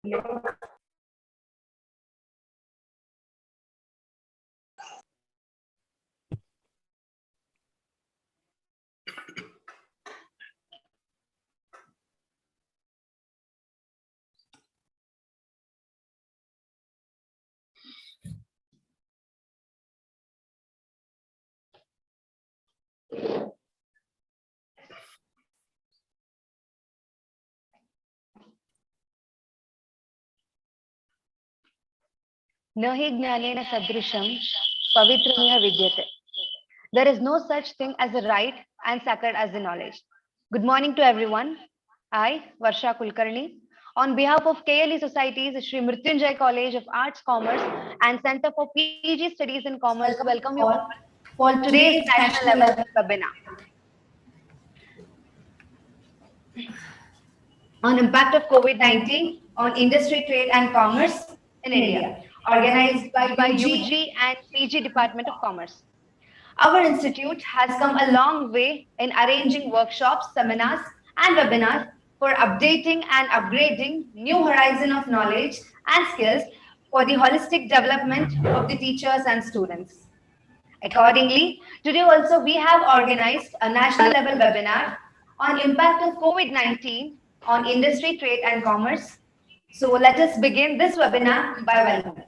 Nahi gnanena sadrisham pavitramiya vidyate. There is no such thing as a right and sacred as the knowledge. Good morning to everyone. I, Varsha Kulkarni, on behalf of K.L.E'S Societies, Shri Mrityunjay College of Arts, Commerce and Center for PG Studies in Commerce, welcome you all for today's national level webinar on impact of COVID-19 on industry, trade and commerce in India, organized by UG and PG Department of Commerce. Our institute has come a long way in arranging workshops, seminars, and webinars for updating and upgrading new horizon of knowledge and skills for the holistic development of the teachers and students. Accordingly, today also we have organized a national level webinar on impact of COVID-19 on industry, trade and commerce. So let us begin this webinar by welcome.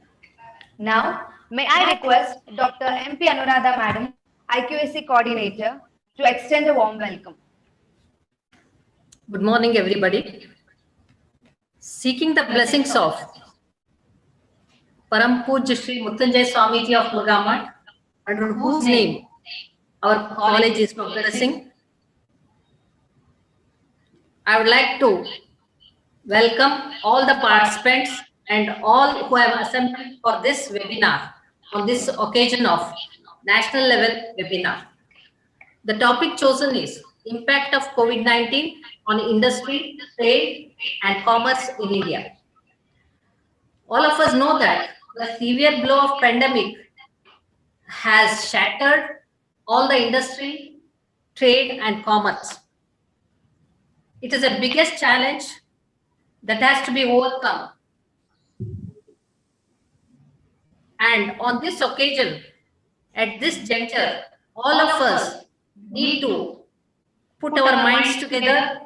Now, may I request Dr. MP Anuradha Madam, IQAC Coordinator, to extend a warm welcome. Good morning, everybody. Seeking the blessings of Param Pujya Shri Mrityunjay Swamiji of Murgamat, under whose name our college is progressing, I would like to welcome all the participants and all who have assembled for this webinar on this occasion of national level webinar. The topic chosen is impact of COVID-19 on industry, trade and commerce in India. All of us know that the severe blow of pandemic has shattered all the industry, trade and commerce. It is the biggest challenge that has to be overcome. And on this occasion, at this juncture, all of us need to put our minds together,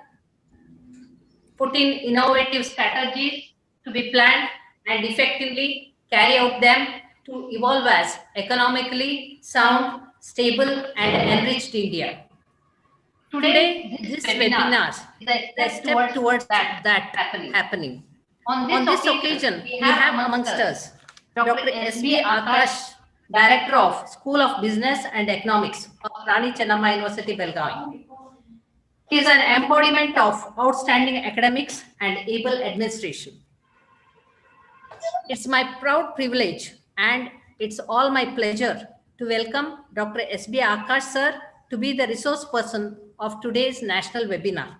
put in innovative strategies to be planned and effectively carry out them to evolve as economically sound, stable and enriched India. Today, this webinar is a step towards that happening. On this occasion, we have amongst us Dr. S.B. Akash, Director of School of Business and Economics of Rani Chennamma University, Belgavi. He is an embodiment of outstanding academics and able administration. It's my proud privilege and it's all my pleasure to welcome Dr. S.B. Akash sir to be the resource person of today's national webinar.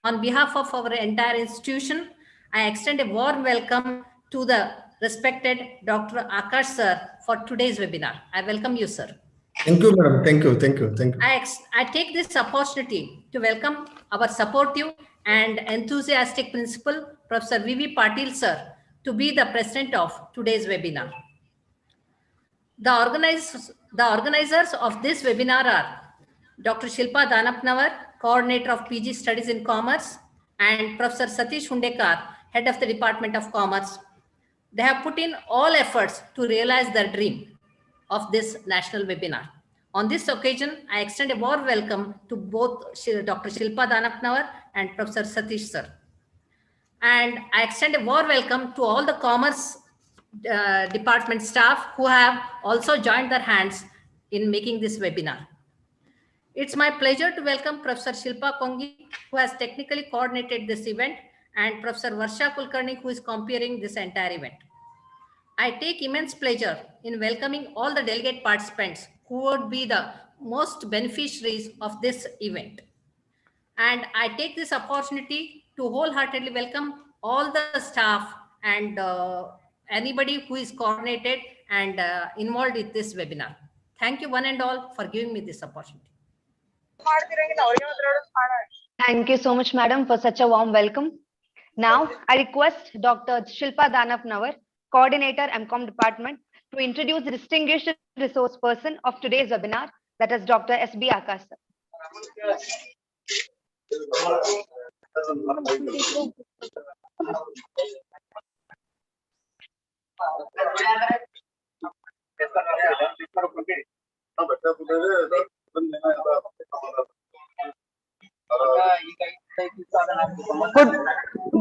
On behalf of our entire institution, I extend a warm welcome to the respected Dr. Akash sir for today's webinar. I welcome you, sir. Thank you, madam. Thank you. Thank you. Thank you. I take this opportunity to welcome our supportive and enthusiastic principal, Professor V.V. Patil, sir, to be the president of today's webinar. The organizers of this webinar are Dr. Shilpa Danapnavar, Coordinator of PG Studies in Commerce, and Professor Satish Hundekar, Head of the Department of Commerce. They have put in all efforts to realize their dream of this national webinar. On this occasion, I extend a warm welcome to both Dr. Shilpa Danapnavar and Professor Satish sir. And I extend a warm welcome to all the Commerce department staff who have also joined their hands in making this webinar. It's my pleasure to welcome Professor Shilpa Kongi, who has technically coordinated this event, and Professor Varsha Kulkarni, who is comparing this entire event. I take immense pleasure in welcoming all the delegate participants who would be the most beneficiaries of this event. And I take this opportunity to wholeheartedly welcome all the staff and anybody who is coordinated and involved in this webinar. Thank you one and all for giving me this opportunity. Thank you so much, madam, for such a warm welcome. Now, I request Dr. Shilpa Danapnawar, Coordinator MCOM Department, to introduce the distinguished resource person of today's webinar, that is Dr. S.B. Akash, sir.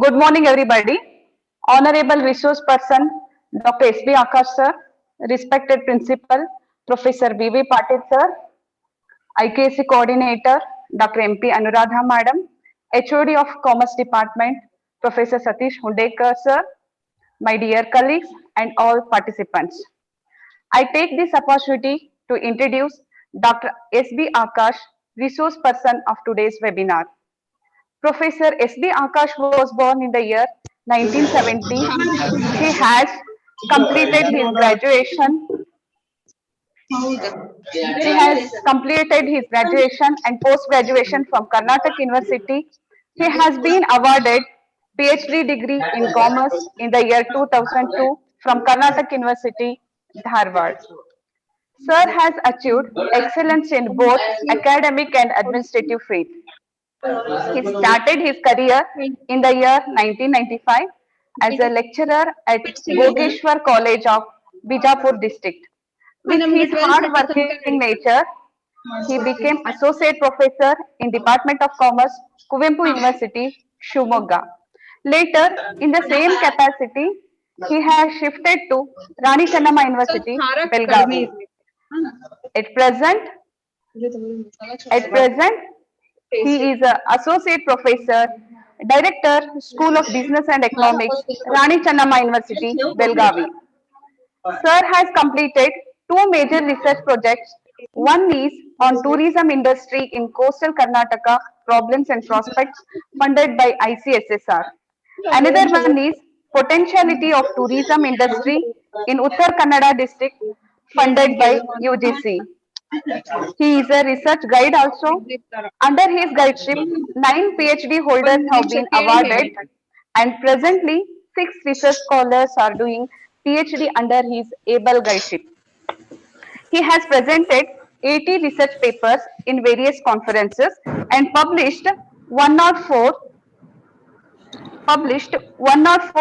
Good morning, everybody. Honorable Resource Person, Dr. S.B. Akash, sir, respected Principal, Professor B.V. Patil, sir, IKC Coordinator, Dr. M.P. Anuradha, Madam, HOD of Commerce Department, Professor Satish Hundekar, sir, my dear colleagues, and all participants. I take this opportunity to introduce Dr. S.B. Akash, Resource Person of today's webinar. Professor S.B. Akash was born in the year 1970. He has completed his graduation. He has completed his graduation and post-graduation from Karnataka University. He has been awarded PhD degree in Commerce in the year 2002 from Karnataka University, Dharwad. Sir has achieved excellence in both academic and administrative fields. He started his career in the year 1995 as a lecturer at Gogeshwar College of Bijapur district. With his hard-working nature, he became associate professor in Department of Commerce, Kuvempu University, Shumoga. Later, in the same capacity, he has shifted to Rani Channamma University, Belgavi. At present, at present, he is an associate professor, director, School of Business and Economics, Rani Channamma University, Belgavi. Sir has completed two major research projects. One is on tourism industry in coastal Karnataka, problems and prospects, funded by ICSSR. Another one is potentiality of tourism industry in Uttar Kannada district, funded by UGC. He is a research guide also. Under his guideship, 9 PhD holders have been awarded, and presently 6 research scholars are doing PhD under his able guideship. He has presented 80 research papers in various conferences and published 104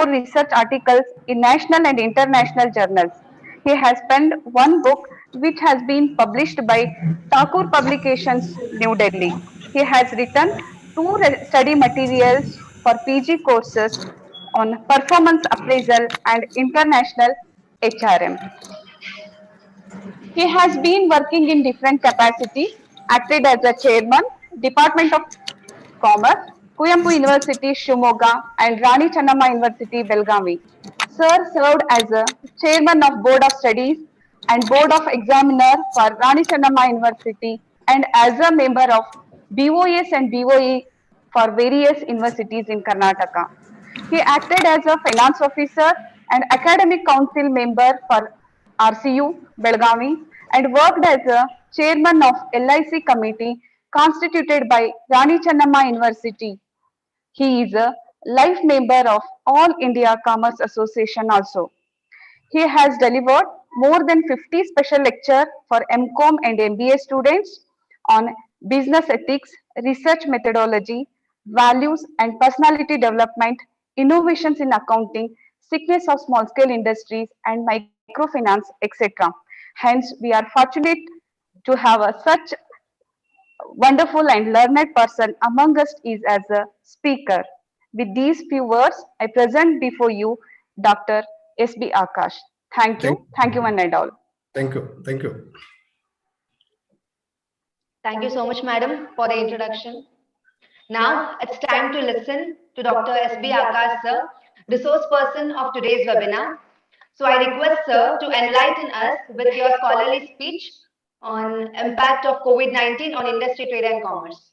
research articles in national and international journals. He has penned one book which has been published by Thakur Publications, New Delhi. He has written two study materials for PG courses on performance appraisal and international HRM. He has been working in different capacity, acted as a chairman, Department of Commerce, Kuyampu University, Shumoga, and Rani Channamma University, Belgavi. Sir served as a chairman of Board of Studies and Board of Examiner for Rani Channamma University and as a member of BOS and BOE for various universities in Karnataka. He acted as a finance officer and academic council member for RCU, Belgavi, and worked as a chairman of LIC committee constituted by Rani Channamma University. He is a life member of All India Commerce Association also. He has delivered more than 50 special lectures for MCOM and MBA students on business ethics, research methodology, values and personality development, innovations in accounting, sickness of small scale industries and microfinance, etc. Hence, we are fortunate to have such wonderful and learned person among us is as a speaker. With these few words, I present before you Dr. S.B. Akash. Thank you one and all. Thank you. Thank you. Thank you so much, madam, for the introduction. Now, it's time to listen to Dr. S.B. Akash, sir, resource person of today's webinar. So I request, sir, to enlighten us with your scholarly speech on impact of COVID-19 on industry, trade and commerce.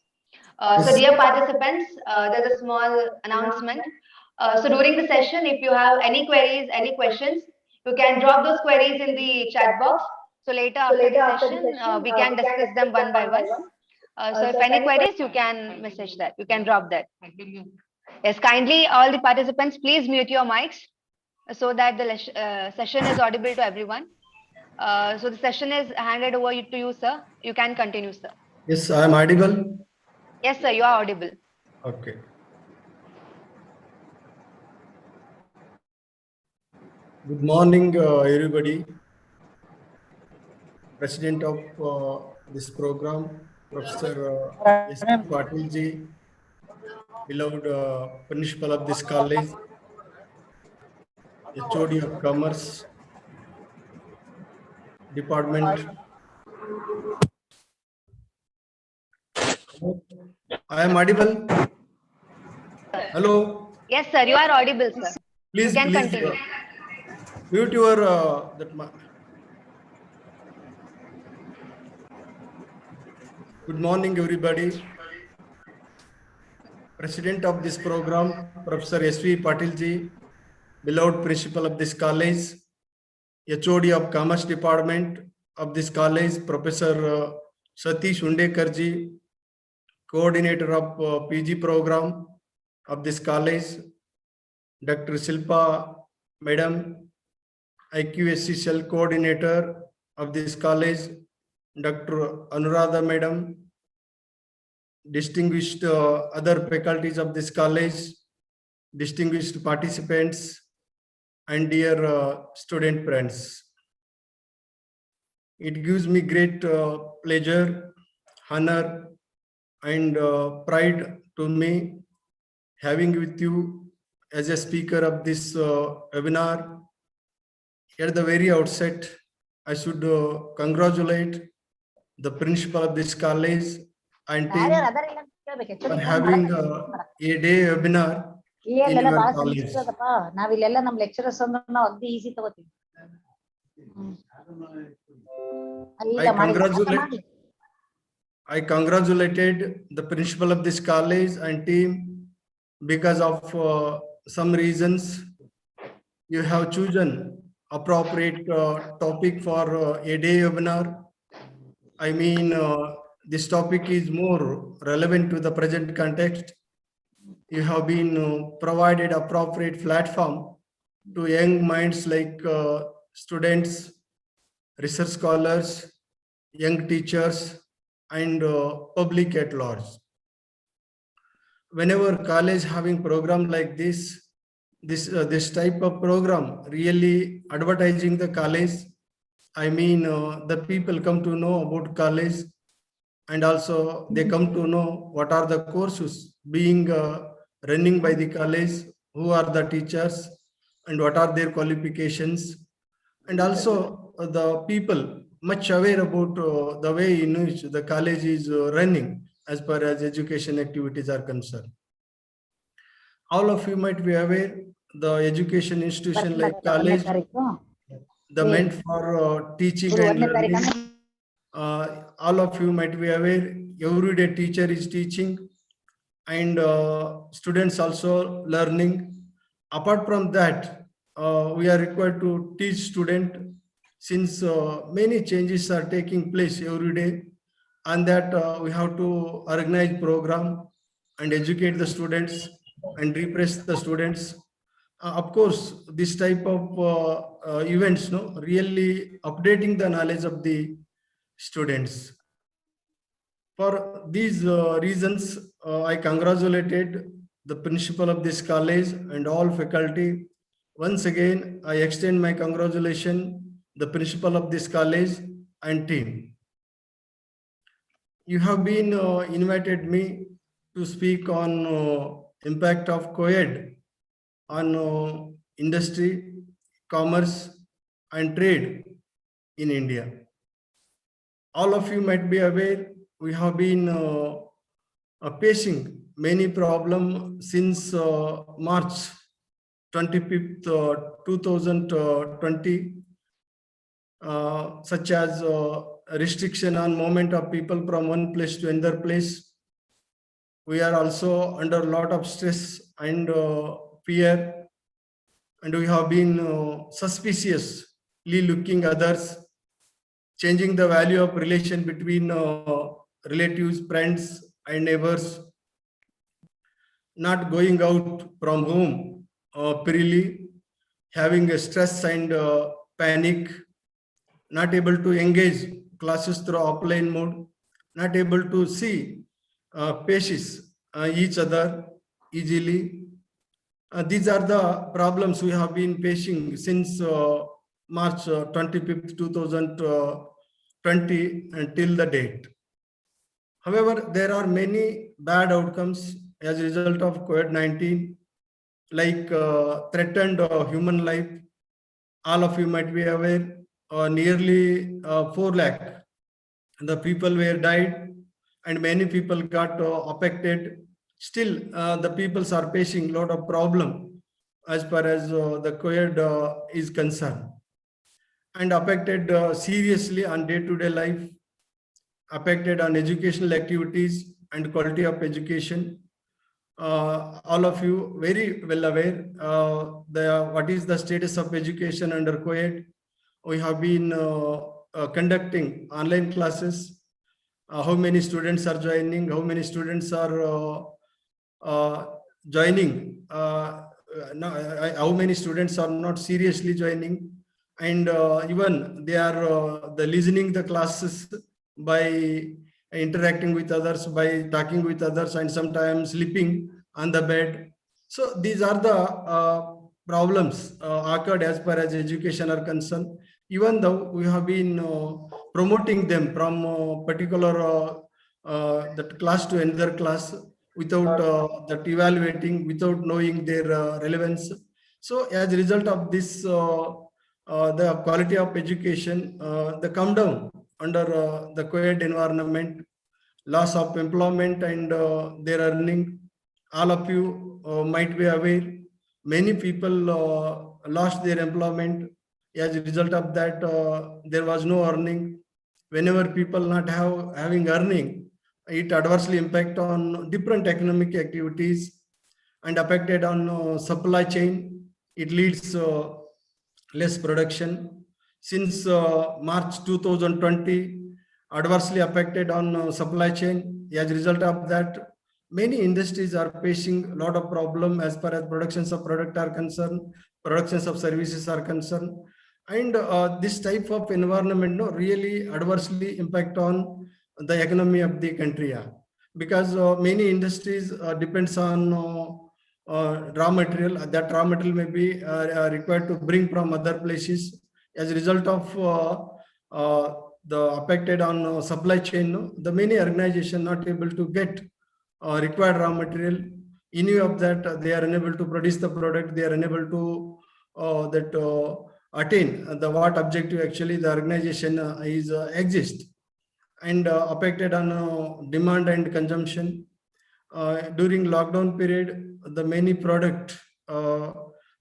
So dear participants, there's a small announcement. So during the session, if you have any queries, any questions, you can drop those queries in the chat box. So later after the session, we can discuss them one by one. So if any queries, you can message that. You can drop that. Yes, kindly all the participants, please mute your mics so that the session is audible to everyone. So the session is handed over to you, sir. You can continue, sir. Yes, I am audible. Yes, sir, you are audible. Okay. Good morning, everybody. President of this program, Professor S.P. Patil ji, beloved principal of this college, HOD of Commerce Department. I am audible. Hello. Yes, sir, you are audible, sir. You Please, can please continue. mute your Good morning, everybody. President of this program, Professor S.V. Patil ji, beloved principal of this college, HOD of Commerce Department of this college, Professor Satish Undekar ji, coordinator of PG program of this college, Dr. Shilpa Madam, IQSC cell coordinator of this college, Dr. Anuradha Madam, distinguished other faculties of this college, distinguished participants, and dear student friends. It gives me great pleasure, honor, and pride to me having with you as a speaker of this webinar. At the very outset, I should congratulate the principal of this college and team for having a day webinar in our college. ನಾವಿಲ್ಲೆಲ್ಲ ನಮ್ lecturers ಅಂದ್ರೆ ನಾವು ಅಗ್ದಿ easy ತಗೋತೀವಿ. I congratulated the principal of this college and team because of some reasons you have chosen appropriate topic for a day webinar. I mean, this topic is more relevant to the present context. You have been provided appropriate platform to young minds like students, research scholars, young teachers, and public at large. Whenever college having program like this type of program, really advertising the college, I mean, the people come to know about college, and also they come to know what are the courses being running by the college, who are the teachers, and what are their qualifications, and also the people much aware about the way in which the college is running as far as education activities are concerned. All of you might be aware the education institution like college, the meant for teaching and learning. All of you might be aware everyday teacher is teaching and students also learning. Apart from that, we are required to teach student since many changes are taking place every day, and that we have to organize program and educate the students and repress the students. Of course, this type of events, no, really updating the knowledge of the students. For these reasons, I congratulated the principal of this college and all faculty. Once again, I extend my congratulations the principal of this college and team. You have been invited me to speak on impact of K.L.E'S on industry, commerce, and trade in India. All of you might be aware we have been facing many problems since March 25th, 2020, such as restriction on movement of people from one place to another place. We are also under a lot of stress and fear, and we have been suspiciously looking others, changing the value of relation between relatives, friends, and neighbors. not going out from home freely, having a stress and panic, not able to engage classes through offline mode, not able to see patients each other easily. These are the problems we have been facing since March 25th, 2020 until the date. However, there are many bad outcomes as a result of COVID-19, like threatened human life. All of you might be aware, nearly 4 lakh the people were died and many people got affected. Still, the peoples are facing a lot of problem as far as the COVID is concerned, and affected seriously on day-to-day life, affected on educational activities and quality of education. All of you very well aware what is the status of education under COVID. We have been conducting online classes. How many students are joining? How many students are joining? How many students are not seriously joining? And even they are the listening the classes by interacting with others, by talking with others, and sometimes sleeping on the bed. So these are the problems occurred as far as education are concerned. Even though we have been promoting them from particular that class to another class without that evaluating, without knowing their relevance. So as a result of this, the quality of education, the come down under the COVID environment, loss of employment and their earning. All of you might be aware, many people lost their employment. As a result of that, there was no earning. Whenever people not having earning, it adversely impact on different economic activities and affected on supply chain. It leads less production. Since March 2020, adversely affected on supply chain. As a result of that, many industries are facing a lot of problem as far as productions of product are concerned, productions of services are concerned. And this type of environment really adversely impact on the economy of the country. Because many industries depends on raw material. That raw material may be required to bring from other places. As a result of the affected on supply chain, the many organizations not able to get required raw material. In view of that, they are unable to produce the product. They are unable to attain the what objective actually the organization is exist, and affected on demand and consumption. During lockdown period, the many product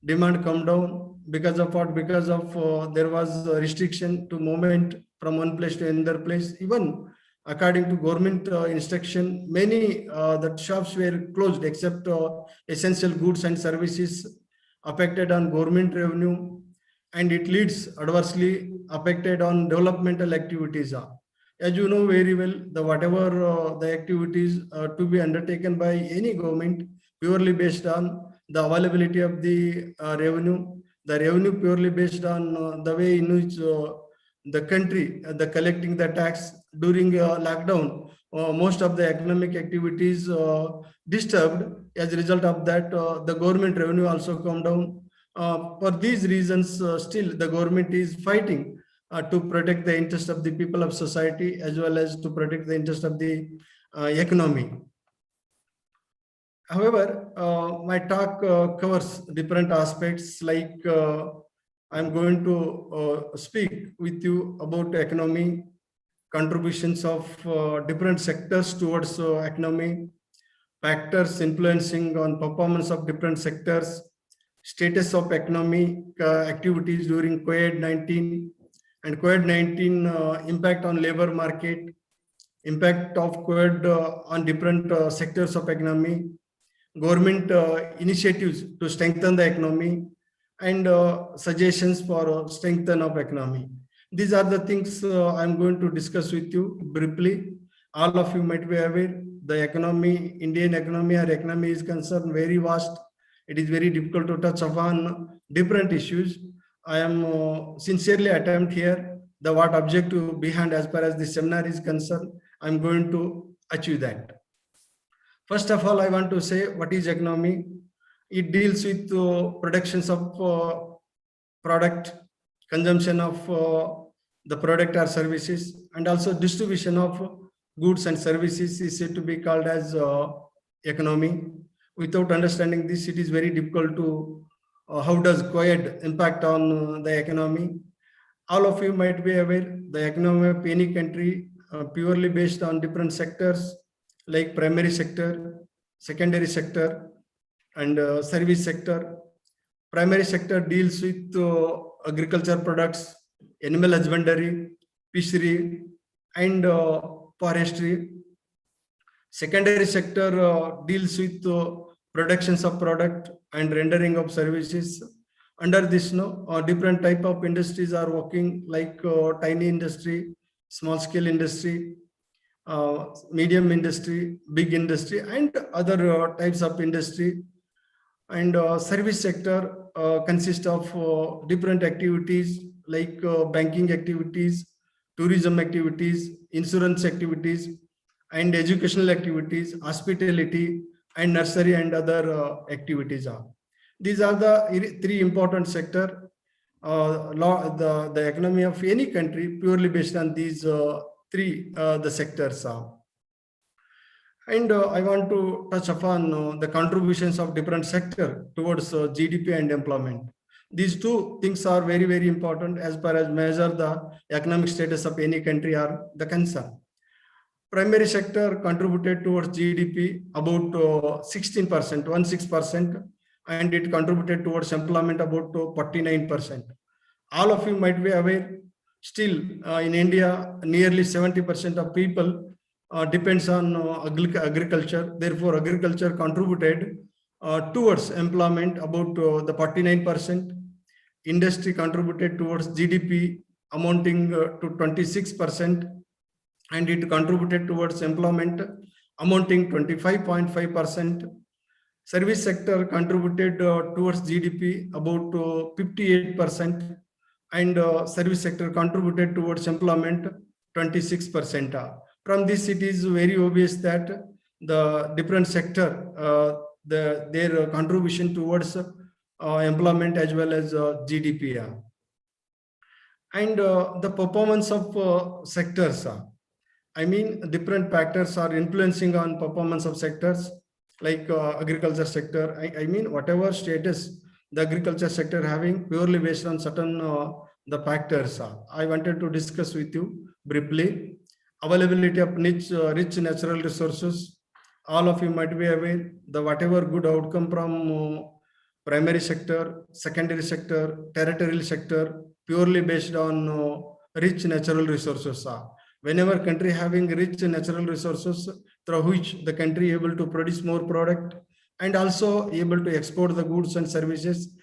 demand come down because of what? Because of there was a restriction to movement from one place to another place. Even according to government instruction, many the shops were closed except essential goods and services, affected on government revenue, and it leads adversely affected on developmental activities. As you know very well, the whatever the activities to be undertaken by any government purely based on the availability of the revenue purely based on the way in which the country, the collecting the tax. During lockdown, most of the economic activities disturbed. As a result of that, the government revenue also come down. For these reasons, still the government is fighting to protect the interest of the people of society as well as to protect the interest of the economy. However, my talk covers different aspects, like I'm going to speak with you about economy, contributions of different sectors towards economy, factors influencing on performance of different sectors, status of economic activities during COVID-19, and COVID-19 impact on labor market, impact of COVID on different sectors of economy, government initiatives to strengthen the economy, and suggestions for strengthen of economy. These are the things I'm going to discuss with you briefly. All of you might be aware, the economy, Indian economy or economy is concerned very vast. It is very difficult to touch upon different issues. I am sincerely attempt here the what objective behind as far as the seminar is concerned. I'm going to achieve that. First of all, I want to say what is economy. It deals with productions of product, consumption of the product or services, and also distribution of goods and services is said to be called as economy. Without understanding this, it is very difficult to how does COVID impact on the economy. All of you might be aware the economy of any country purely based on different sectors like primary sector, secondary sector, and service sector. Primary sector deals with agriculture products, animal husbandry, fishery, and forestry. Secondary sector deals with productions of product and rendering of services. Under this, different type of industries are working like tiny industry, small scale industry, medium industry, big industry, and other types of industry. And service sector consists of different activities like banking activities, tourism activities, insurance activities, and educational activities, hospitality, and nursery and other activities are. These are the three important sector. The economy of any country purely based on these three the sectors are. And I want to touch upon the contributions of different sector towards GDP and employment. These two things are very, very important as far as measure the economic status of any country are the concern. Primary sector contributed towards GDP about 16%, 16%, and it contributed towards employment about 49%. All of you might be aware, still in India, nearly 70% of people depends on agriculture. Therefore, agriculture contributed towards employment about the 49%. Industry contributed towards GDP amounting to 26%, and it contributed towards employment amounting 25.5%. Service sector contributed towards GDP about 58%, and service sector contributed towards employment 26%. From this, it is very obvious that the different sector, their contribution towards employment as well as GDP. And the performance of sectors. I mean, different factors are influencing on performance of sectors like agriculture sector. I mean, whatever status the agriculture sector having purely based on certain the factors. I wanted to discuss with you briefly. Availability of rich natural resources. All of you might be aware the whatever good outcome from primary sector, secondary sector, territorial sector, purely based on rich natural resources. Whenever country having rich natural resources through which the country able to produce more product and also able to export the goods and services,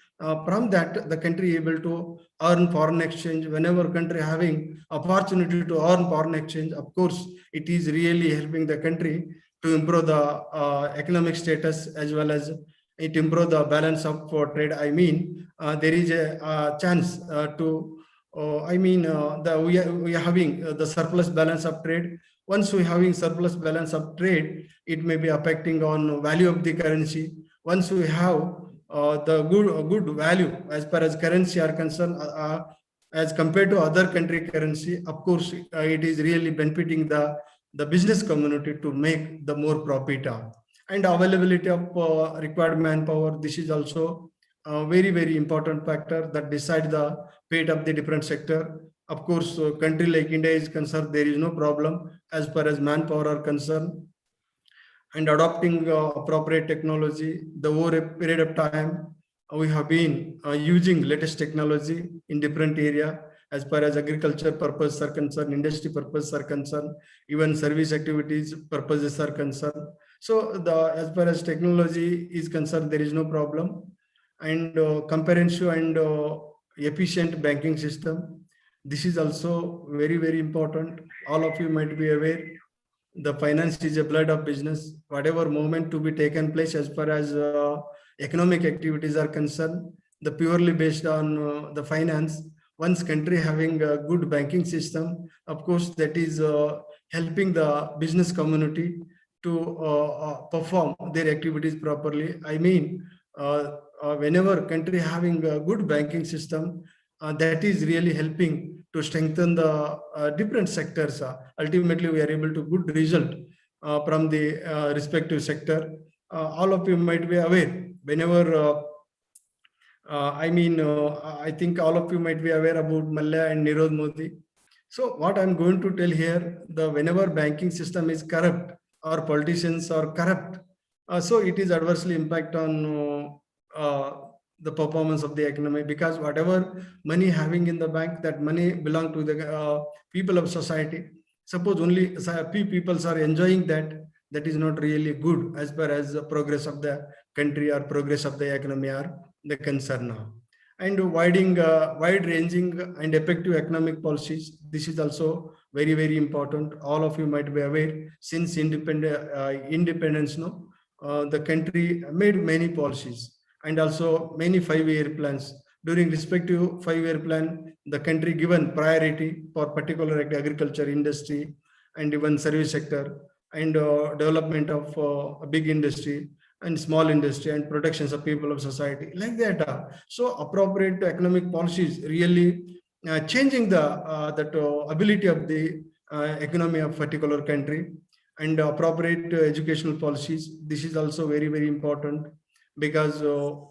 from that the country able to earn foreign exchange. Whenever country having opportunity to earn foreign exchange, of course it is really helping the country to improve the economic status as well as it improve the balance of trade. I mean, there is a chance to we are having the surplus balance of trade. Once we having surplus balance of trade, it may be affecting on value of the currency. Once we have the good value as far as currency are concerned, as compared to other country currency, of course, it is really benefiting the business community to make the more profit. And availability of required manpower. This is also a very, very important factor that decide the fate of the different sector. Of course, country like India is concerned, there is no problem as far as manpower are concerned. And adopting appropriate technology, the over a period of time, we have been using latest technology in different area as far as agriculture purposes are concerned, industry purposes are concerned, even service activities purposes are concerned. So as far as technology is concerned, there is no problem. And comprehensive and efficient banking system. This is also very, very important. All of you might be aware The finance is a blood of business. Whatever movement to be taken place as far as economic activities are concerned, the purely based on the finance. Once country having a good banking system, of course, that is helping the business community to perform their activities properly. I mean, whenever country having a good banking system, that is really helping to strengthen the different sectors. Ultimately, we are able to good result from the respective sector. All of you might be aware, whenever I think all of you might be aware about Mallya and Nirav Modi. So what I'm going to tell here, the whenever banking system is corrupt or politicians are corrupt, so it is adversely impact on the performance of the economy, because whatever money having in the bank, that money belong to the people of society. Suppose only few people are enjoying that, that is not really good as far as the progress of the country or progress of the economy are the concern now. And wide-ranging and effective economic policies. This is also very, very important. All of you might be aware, since independence, no, the country made many policies and also many 5-year plans. During respective 5-year plan, the country given priority for particular agriculture industry and even service sector and development of a big industry and small industry and protections of people of society like that. So appropriate economic policies really changing the that ability of the economy of particular country, and appropriate educational policies. This is also very, very important, because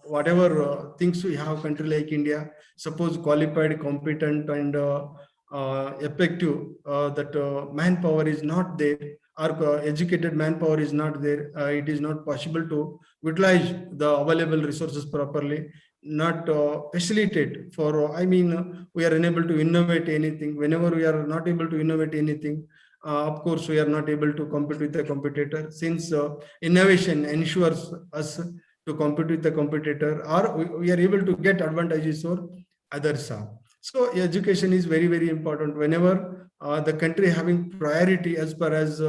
whatever things we have country like India, suppose qualified, competent and effective that manpower is not there, or educated manpower is not there, it is not possible to utilize the available resources properly, not facilitate for, we are unable to innovate anything. Whenever we are not able to innovate anything, of course, we are not able to compete with the competitor, since innovation ensures us to compete with the competitor, or we are able to get advantages for others. So education is very, very important. Whenever the country having priority as far as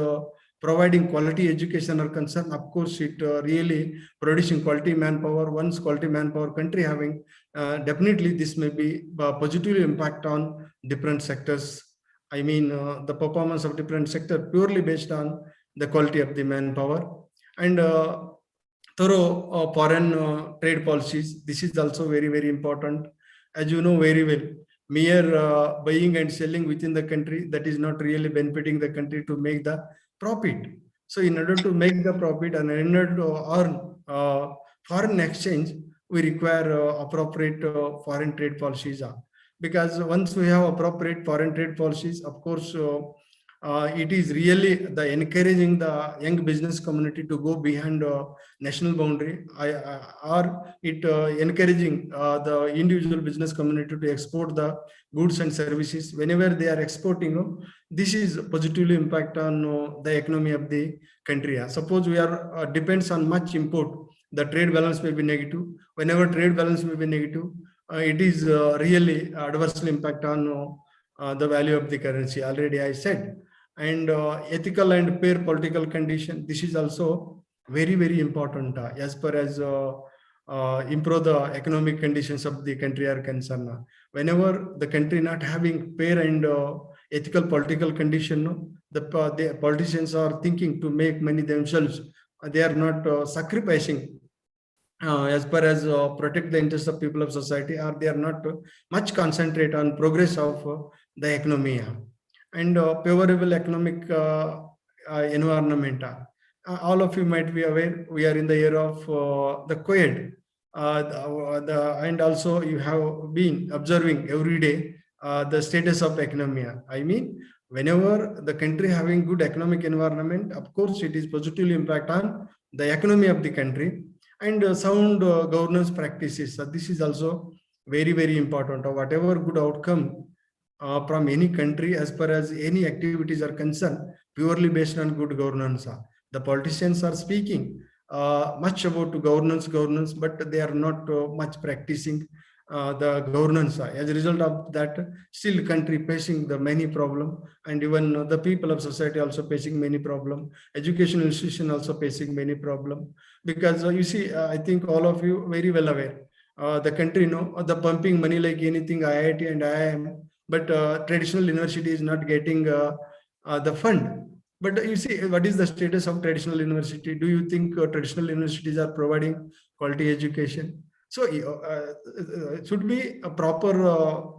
providing quality education are concerned, of course, it really producing quality manpower. Once quality manpower country having, definitely this may be positively impact on different sectors. The performance of different sector purely based on the quality of the manpower. And thorough foreign trade policies. This is also very, very important. As you know very well, mere buying and selling within the country, that is not really benefiting the country to make the profit. So in order to make the profit and in order to earn foreign exchange, we require appropriate foreign trade policies. Because once we have appropriate foreign trade policies, of course, it is really the encouraging the young business community to go behind national boundary, or it encouraging the individual business community to export the goods and services. Whenever they are exporting, this is positively impact on the economy of the country. Suppose we are depends on much import, the trade balance may be negative. Whenever trade balance may be negative, it is really adversely impact on the value of the currency. Already I said. And ethical and fair political condition. This is also very, very important as far as improve the economic conditions of the country are concerned. Whenever the country not having fair and ethical political condition, the politicians are thinking to make money themselves. They are not sacrificing as far as protect the interests of people of society, or they are not much concentrate on progress of the economy. And favorable economic environment. All of you might be aware, we are in the year of the Q.E.D. And also you have been observing every day the status of economy. Whenever the country having good economic environment, of course, it is positively impact on the economy of the country. And sound governance practices. This is also very, very important. Whatever good outcome from any country as far as any activities are concerned, purely based on good governance. The politicians are speaking much about governance, but they are not much practicing. the governance. As a result of that, still country facing the many problem, and even the people of society also facing many problem. Educational institution also facing many problem, because you see, I think all of you very well aware. The country the pumping money like anything IIT and IIM, but traditional university is not getting the fund. But you see, what is the status of traditional university? Do you think traditional universities are providing quality education? So should be a proper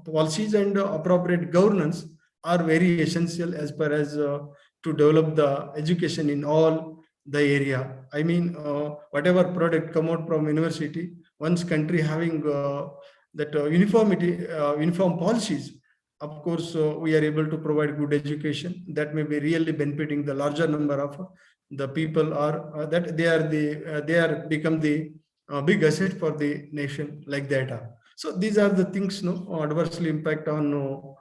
policies and appropriate governance are very essential as far as to develop the education in all the area. I mean, whatever product come out from university, once country having that uniform policies, of course, we are able to provide good education that may be really benefiting the larger number of the people, are that they are become the big asset for the nation like that. So these are the things adversely impact on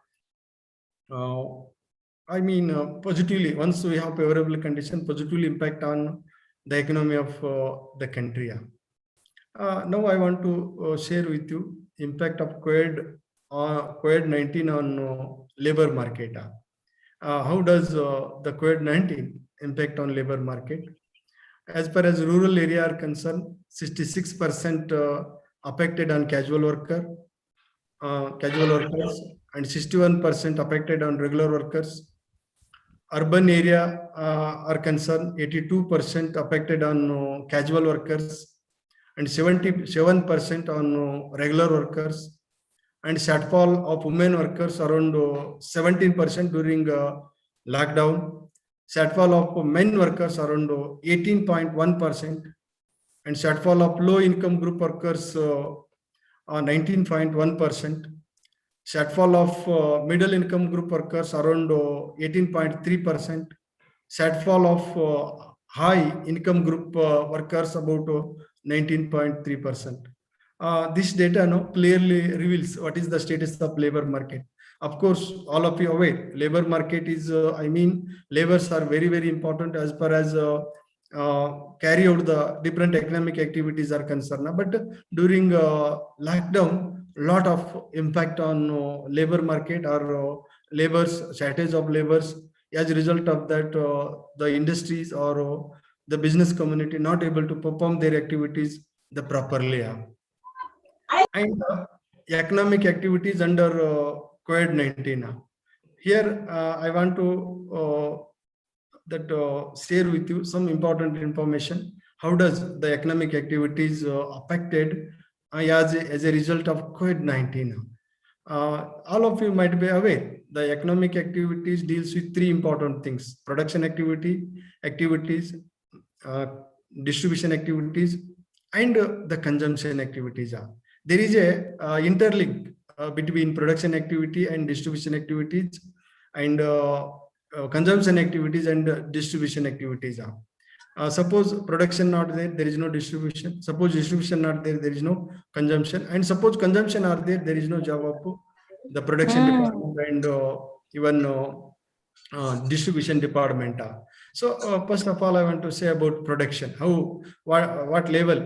I mean positively, once we have favorable condition, positively impact on the economy of the country. Now I want to share with you impact of COVID-19 on labor market. How does the COVID-19 impact on labor market? As far as rural area are concerned, 66% affected on casual workers, and 61% affected on regular workers. Urban area are concerned, 82% affected on casual workers, and 77% on regular workers, and shortfall of women workers around 17% during lockdown, shortfall of men workers around 18.1%, and shortfall of low income group workers 19.1%, shortfall of middle income group workers around 18.3%, shortfall of high income group workers about 19.3%. This data clearly reveals what is the status of labor market. Of course, all of you are aware, labor market is, I mean, labors are very, very important as far as carry out the different economic activities are concerned. But during lockdown, lot of impact on labor market or labors, shortage of labors. As a result of that, the industries or the business community not able to perform their activities the properly. And economic activities under COVID-19. Here, I want to share with you some important information. How does the economic activities affected as a result of COVID-19? All of you might be aware, the economic activities deals with three important things: production activities, distribution activities, and the consumption activities. There is a interlink between production activity and distribution activities, and consumption activities and distribution activities. Suppose production not there, there is no distribution. Suppose distribution not there, there is no consumption. And suppose consumption are there, there is no job of the production department and even distribution department. So first of all, I want to say about production. What level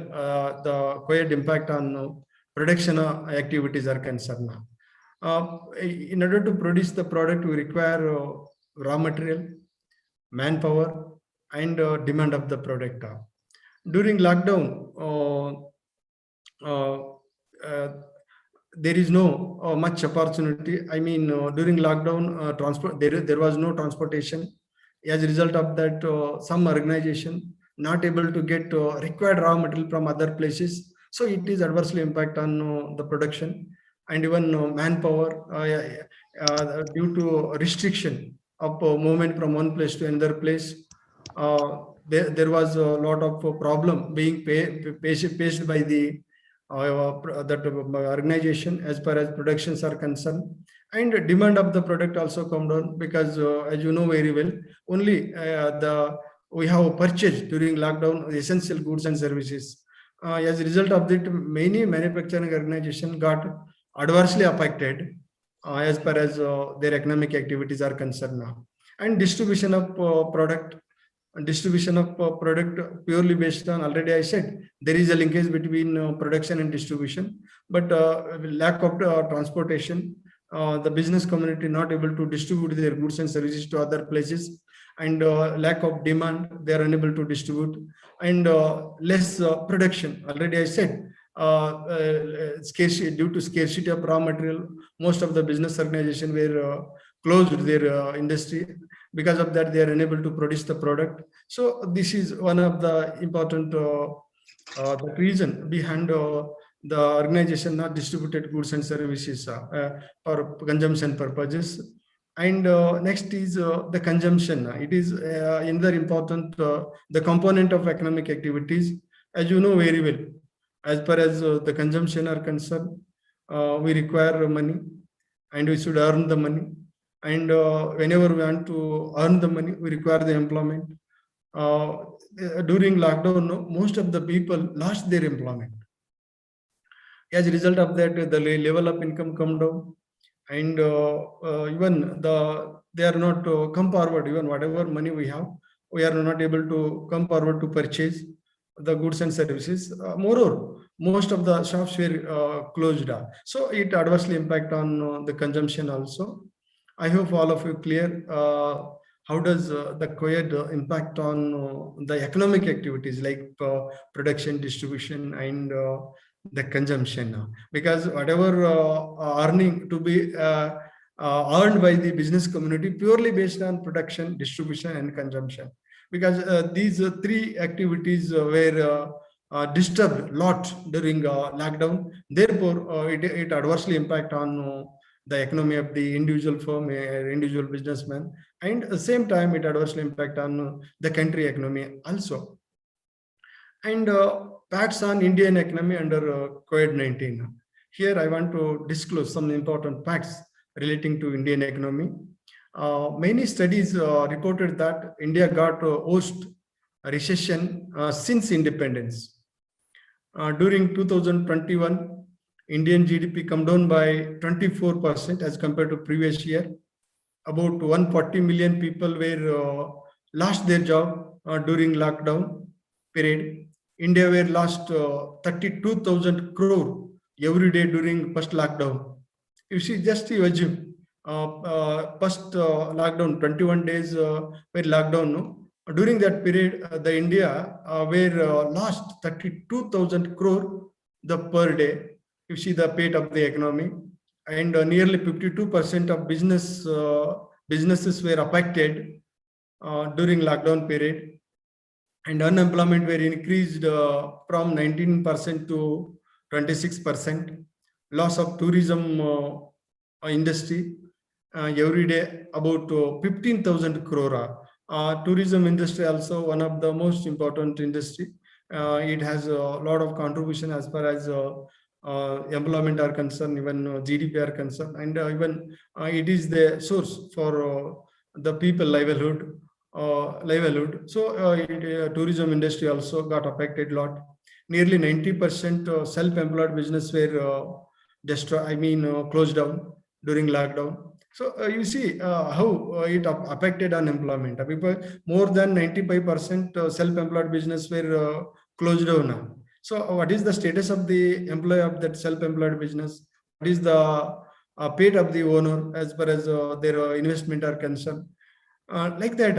the COVID impact on production activities are concerned. In order to produce the product, we require raw material, manpower, and demand of the product. During lockdown, there is no much opportunity. I mean, during lockdown, there was no transportation. As a result of that, some organization not able to get required raw material from other places. So it is adversely impact on the production, and even manpower due to restriction of movement from one place to another place. There was a lot of problem being faced by the organization as far as productions are concerned, and demand of the product also come down, because as you know very well, only we have purchased during lockdown essential goods and services. As a result of that, many manufacturing organizations got adversely affected as far as their economic activities are concerned now. And distribution of product, distribution of product purely based on, already I said, there is a linkage between production and distribution, but lack of transportation, the business community not able to distribute their goods and services to other places, and lack of demand, they are unable to distribute, and less production, already I said, scarcity, due to scarcity of raw material, most of the business organization were closed their industry. Because of that, they are unable to produce the product. So this is one of the important the reason behind the organization not distributed goods and services for consumption purposes. And next is the consumption. It is another important the component of economic activities, as you know very well. As far as the consumption are concerned, we require money, and we should earn the money. And whenever we want to earn the money, we require the employment. During lockdown, most of the people lost their employment. As a result of that, the level of income come down, and even they are not come forward. Even whatever money we have, we are not able to come forward to purchase the goods and services. Moreover, most of the shops were closed down, so it adversely impact on the consumption also. I hope all of you clear how does the co-ed impact on the economic activities like production, distribution, and the consumption. Because whatever earning to be earned by the business community purely based on production, distribution, and consumption. Because these three activities were disturbed a lot during lockdown. Therefore, it adversely impact on the economy of the individual firm, individual businessman, and at the same time it adversely impact on the country economy also. And facts on Indian economy under COVID-19. Here I want to disclose some important facts relating to Indian economy. Many studies reported that India got host a recession since independence. During 2021, Indian GDP come down by 24% as compared to previous year. About 140 million people were lost their job during lockdown period. India were lost 32,000 crore every day during first lockdown. You see, just you assume first lockdown, 21 days were lockdown. No? During that period, the India were lost 32,000 crore the per day. You see the fate of the economy, and nearly 52% of businesses were affected during lockdown period, and unemployment were increased from 19% to 26%. Loss of tourism industry every day about 15,000 crore. Tourism industry also one of the most important industry. It has a lot of contribution as far as employment are concerned, even GDP are concerned, and even it is the source for the people livelihood. So tourism industry also got affected a lot. Nearly 90% self-employed business were closed down during lockdown. So you see how it affected unemployment. People, more than 95% self-employed business were closed down now. So what is the status of the employee of that self-employed business? What is the fate of the owner as far as their investment are concerned? Like that.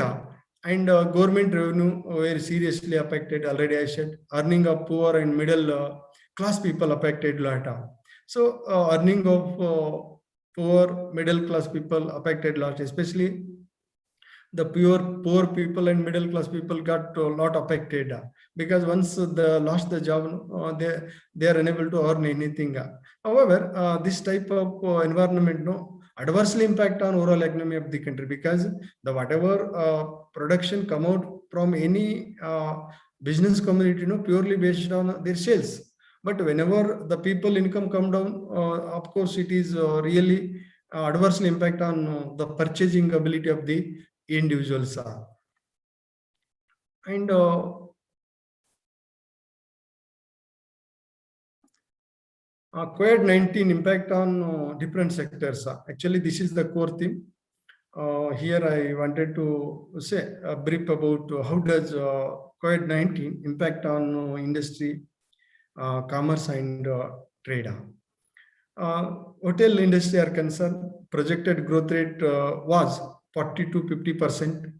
And government revenue were seriously affected. Already I said, earning of poor and middle class people affected lot. So earning of poor middle class people affected lot, especially the poor people and middle class people got a lot affected, because once they lost the job, they are unable to earn anything. However, this type of environment adversely impact on overall economy of the country, because the whatever production come out from any business community purely based on their sales. But whenever the people income come down, of course it is really adversely impact on the purchasing ability of the individuals. And COVID-19 impact on different sectors. Actually, this is the core theme. Here I wanted to say a brief about how does COVID-19 impact on industry, commerce and trade. Hotel industry are concerned, projected growth rate was 40 to 50%.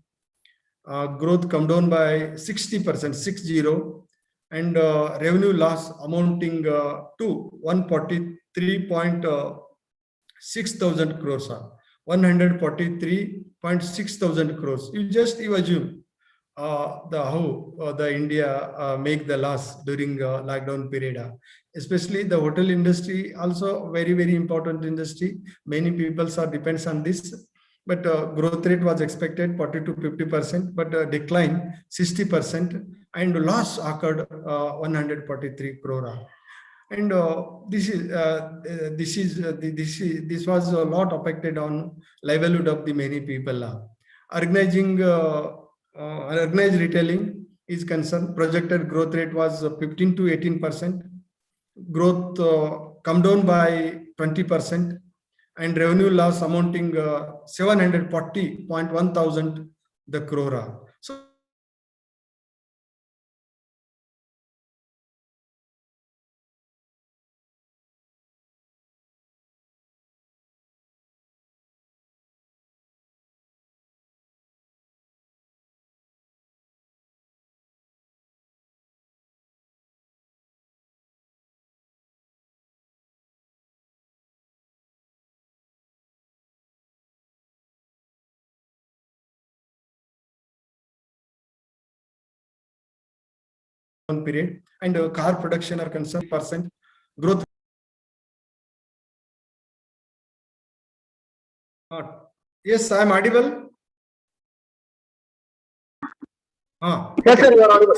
Growth come down by 60%, 60, and revenue loss amounting to 143.6 thousand crores. 143.6 thousand crores. You assume the how the India make the loss during lockdown period. Especially the hotel industry, also very important industry. Many people are depends on this. But growth rate was expected 40 to 50%, but decline 60%, and loss occurred 143 crore. And this was a lot affected on livelihood of the many people. Organized retailing is concerned. Projected growth rate was 15 to 18%. Growth come down by 20%, and revenue loss amounting 740.1 thousand the crore. So period, and car production are concerned percent growth. Yes, I am audible. Yes, sir, you are audible.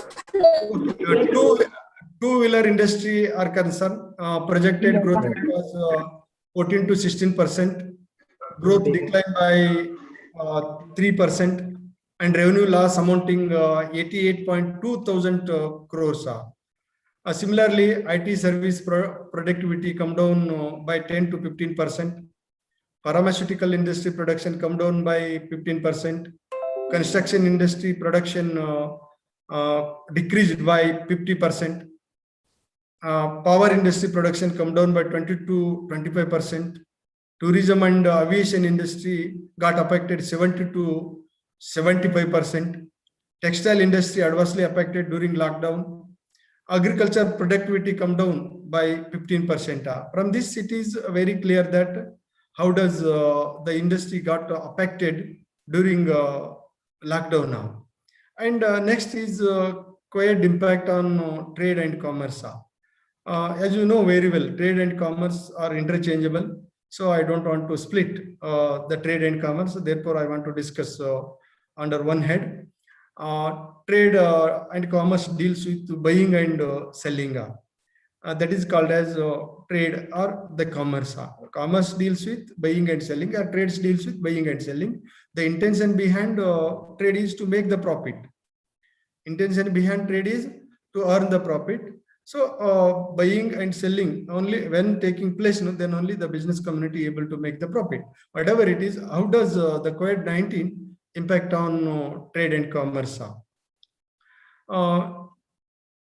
Two-wheeler industry are concerned. Projected growth rate was 14 to 16%. Growth declined by 3%, and revenue loss amounting 88.2 thousand crores. Similarly, IT service productivity come down by 10 to 15%. Pharmaceutical industry production come down by 15%. Construction industry production decreased by 50%. Power industry production come down by 20 to 25%. Tourism and aviation industry got affected 70 to 75%. Textile industry adversely affected during lockdown. Agriculture productivity come down by 15%. From this, it is very clear that how does the industry got affected during lockdown now. And next is quite impact on trade and commerce. As you know very well, trade and commerce are interchangeable. So I don't want to split the trade and commerce. Therefore, I want to discuss under one head. Trade and commerce deals with buying and selling. That is called as trade or the commerce. Commerce deals with buying and selling, or trades deals with buying and selling. The intention behind trade is to make the profit. Intention behind trade is to earn the profit. So buying and selling only when taking place, then only the business community able to make the profit. Whatever it is, how does the COVID-19 impact on trade and commerce?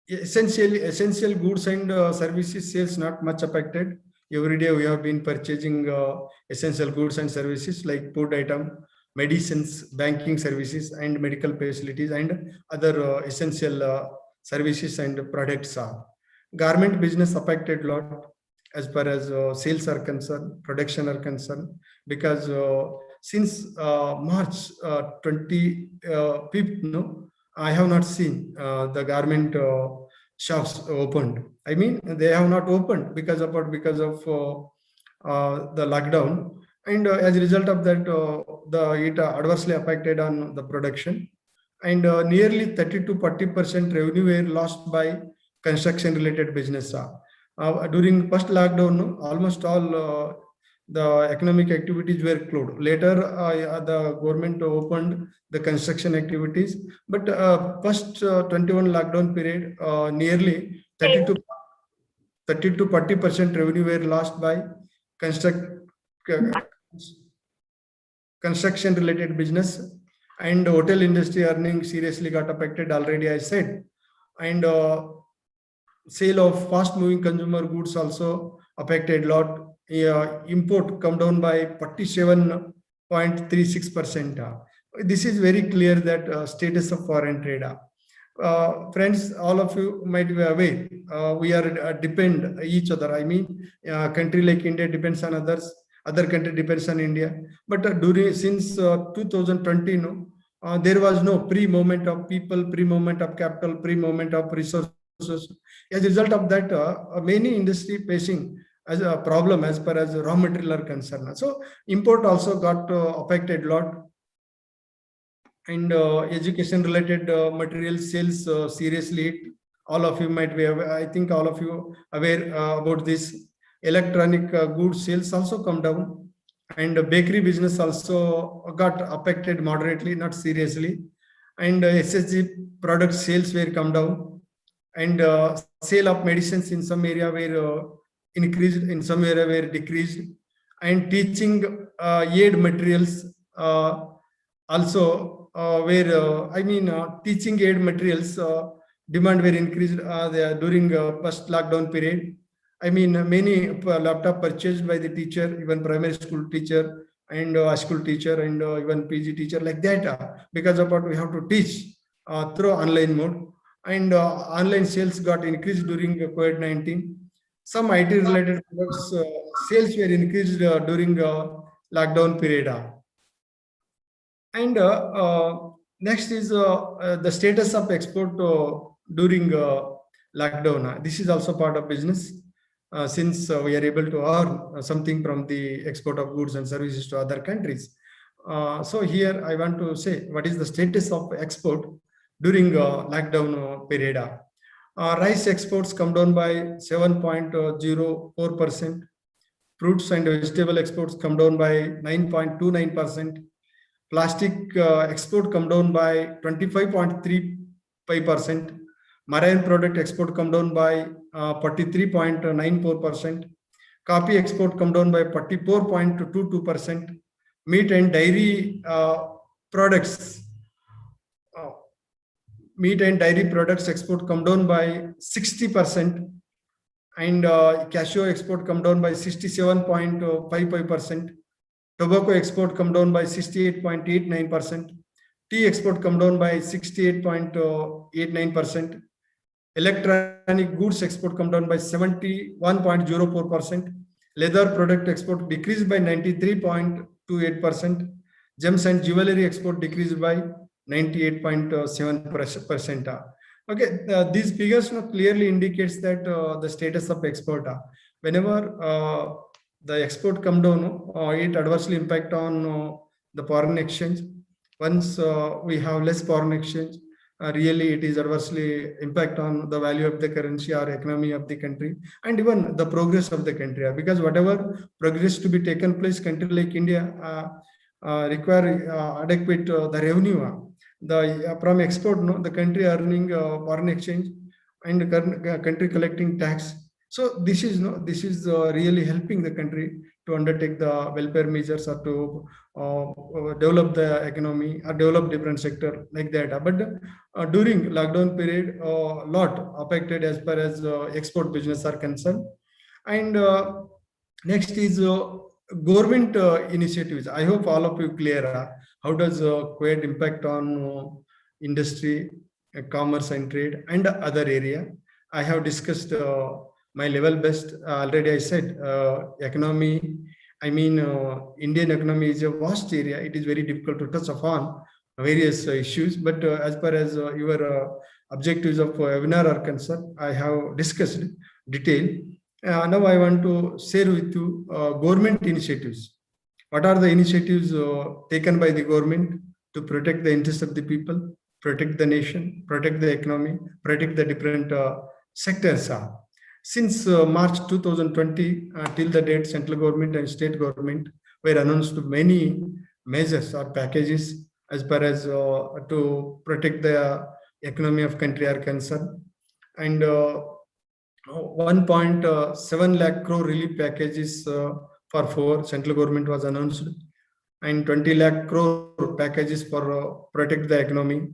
Essential goods and services sales not much affected. Every day we have been purchasing essential goods and services like food item, medicines, banking services, and medical facilities, and other essential services and products. Garment business affected a lot as far as sales are concerned, production are concerned, because since March 25th, I have not seen the garment shops opened. I mean, they have not opened because of the lockdown, and as a result of that, it adversely affected on the production, and nearly 30 to 40% revenue were lost by construction related business. During first lockdown, almost all the economic activities were closed. Later, the government opened the construction activities, but first 21 lockdown period, nearly 30 to 40% revenue were lost by construction related business, and hotel industry earning seriously got affected already, I said. And sale of fast moving consumer goods also affected a lot. Import come down by 47.36%. This is very clear that status of foreign trade. Friends, all of you might be aware, we are depend each other. I mean, country like India depends on others, other country depends on India. But since 2020, there was no pre-movement of people, pre-movement of capital, pre-movement of resources. As a result of that, many industry facing as a problem as far as raw material are concerned. So import also got affected a lot. And education related material sales seriously hit. All of you might be aware, I think all of you aware about this. Electronic goods sales also come down, and bakery business also got affected moderately, not seriously. And SSG product sales were come down, and sale of medicines in some area were increased, in some area were decreased. And teaching aid materials also where teaching aid materials demand were increased during first lockdown period. I mean, many laptop purchased by the teacher, even primary school teacher and high school teacher and even PG teacher, like that, because of what we have to teach through online mode. And online sales got increased during COVID-19. Some IT related products sales were increased during lockdown period. And next is the status of export during lockdown. This is also part of business, since we are able to earn something from the export of goods and services to other countries. So here I want to say what is the status of export during lockdown period. Rice exports come down by 7.04%. Fruits and vegetable exports come down by 9.29%. Plastic export come down by 25.35%. Marine product export come down by 43.94%. Coffee export come down by 44.22%. Meat and dairy products export come down by 60%. And cashew export come down by 67.55%. Tobacco export come down by 68.89%. Tea export come down by 68.89%. Electronic goods export come down by 71.04%. Leather product export decreased by 93.28%. Gems and jewelry export decreased by 98.7%. Okay, these figures clearly indicates that the status of export. Whenever the export come down, it adversely impact on the foreign exchange. Once we have less foreign exchange, really it is adversely impact on the value of the currency or economy of the country, and even the progress of the country. Because whatever progress to be taken place, country like India require adequate the revenue. From export, the country earning foreign exchange and the country collecting tax. So this is really helping the country to undertake the welfare measures or to develop the economy or develop different sector like that. But during lockdown period, lot affected as far as export business are concerned. And next is government initiatives. I hope all of you clear how does COVID impact on industry, commerce and trade and other area. I have discussed my level best. Already I said economy, Indian economy is a vast area. It is very difficult to touch upon various issues. But as far as your objectives of webinar are concerned, I have discussed detail. Now I want to share with you government initiatives. What are the initiatives taken by the government to protect the interests of the people, protect the nation, protect the economy, protect the different sectors? Since March 2020 till the date, central government and state government were announced many measures or packages as far as to protect the economy of country are concerned. And 1.7 lakh crore relief packages for central government was announced. and 20 lakh crore packages for protect the economy.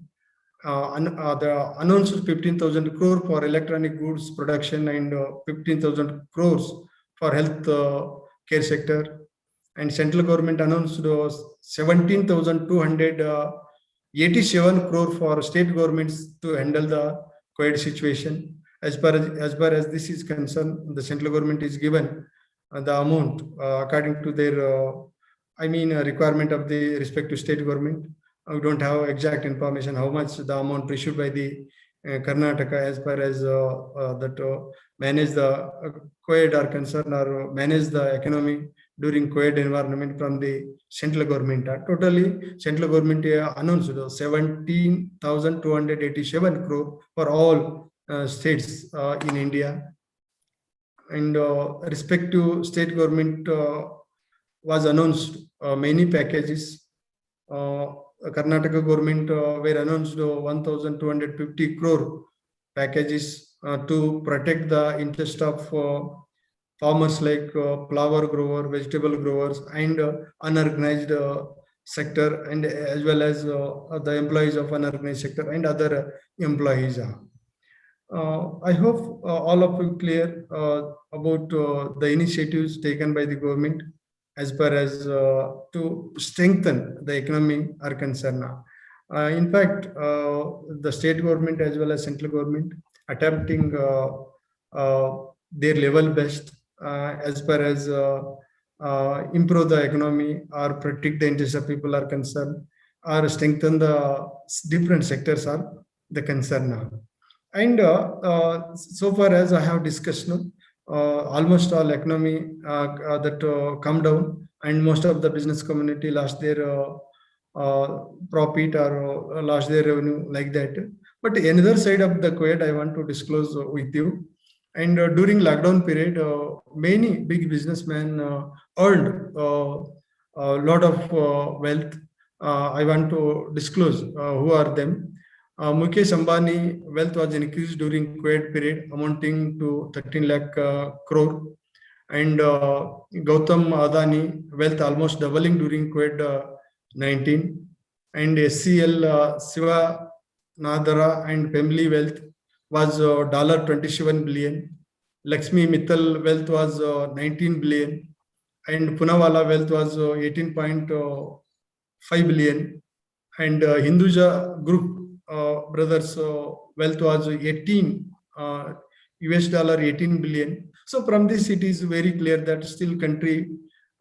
The announced 15,000 crore for electronic goods production and 15,000 crores for health care sector. And central government announced 17,287 crore for state governments to handle the COVID situation. As far as this is concerned, the central government is given the amount according to their, requirement of the respective state government. We don't have exact information how much the amount issued by the Karnataka as far as that manage the COVID are concerned or manage the economy during COVID environment from the central government. Totally, central government announced 17,287 crore for all states in India. And respective state government was announced many packages. Karnataka government were announced 1,250 crore packages to protect the interest of farmers like flower grower, vegetable growers, and unorganized sector, and as well as the employees of unorganized sector and other employees. I hope all of you clear about the initiatives taken by the government as far as to strengthen the economy are concerned. In fact, the state government as well as central government attempting their level best as far as improve the economy or protect the interests of people are concerned, or strengthen the different sectors are the concern now. And so far as I have discussed, almost all economy that come down, and most of the business community lost their profit or lost their revenue like that. But another side of the coin I want to disclose with you. And during lockdown period, many big businessmen earned a lot of wealth. I want to disclose who are them. Mukesh Ambani wealth was increased during COVID period, amounting to 13 lakh crore. And Gautam Adani wealth almost doubling during COVID-19. And SCL Siva Nadara and Pemli wealth was $27 billion. Lakshmi Mittal wealth was 19 billion. And Punawala wealth was 18.5 billion. And Hinduja Group brothers wealth was 18 $18 billion. So from this it is very clear that still country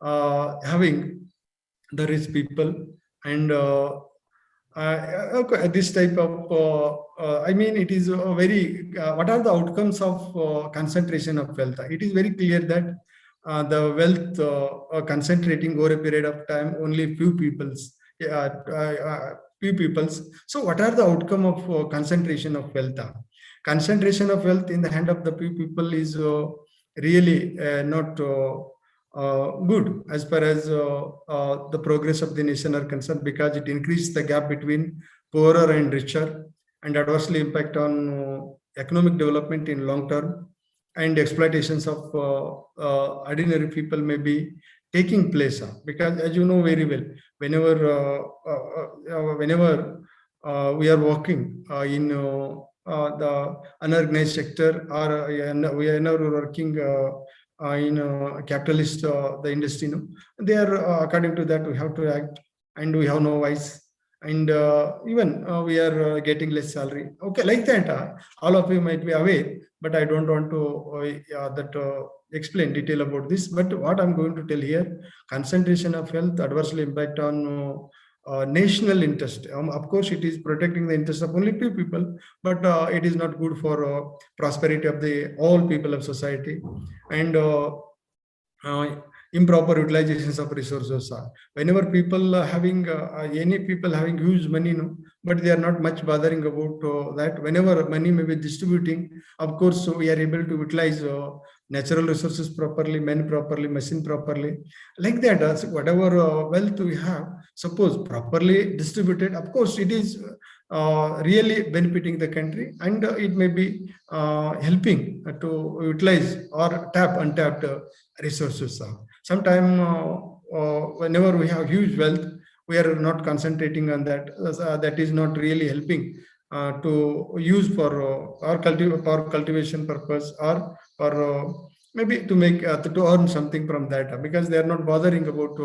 having the rich people. And this type of it is a very what are the outcomes of concentration of wealth? It is very clear that the wealth concentrating over a period of time, only few peoples. So what are the outcome of concentration of wealth? Concentration of wealth in the hand of the few people is really not good as far as the progress of the nation are concerned, because it increases the gap between poorer and richer and adversely impact on economic development in long term, and exploitations of ordinary people may be taking place. Because as you know very well, whenever we are working in the unorganized sector, or we are now working in capitalist the industry, they are according to that we have to act, and we have no voice, and even we are getting less salary. Okay, like that. All of you might be aware, but I don't want to explain detail about this. But what I'm going to tell here, concentration of wealth adversely impact on national interest. Of course, it is protecting the interest of only few people, but it is not good for prosperity of the all people of society. And improper utilizations of resources. Whenever people having any people having huge money, but they are not much bothering about that. Whenever money may be distributing, of course, so we are able to utilize natural resources properly, men properly, machine properly, like that. Whatever wealth we have, suppose properly distributed, of course, it is really benefiting the country, and it may be helping to utilize or tap untapped resources. Sometime whenever we have huge wealth, we are not concentrating on that. That is not really helping to use for our cultivation purpose, or maybe to make to earn something from that, because they are not bothering about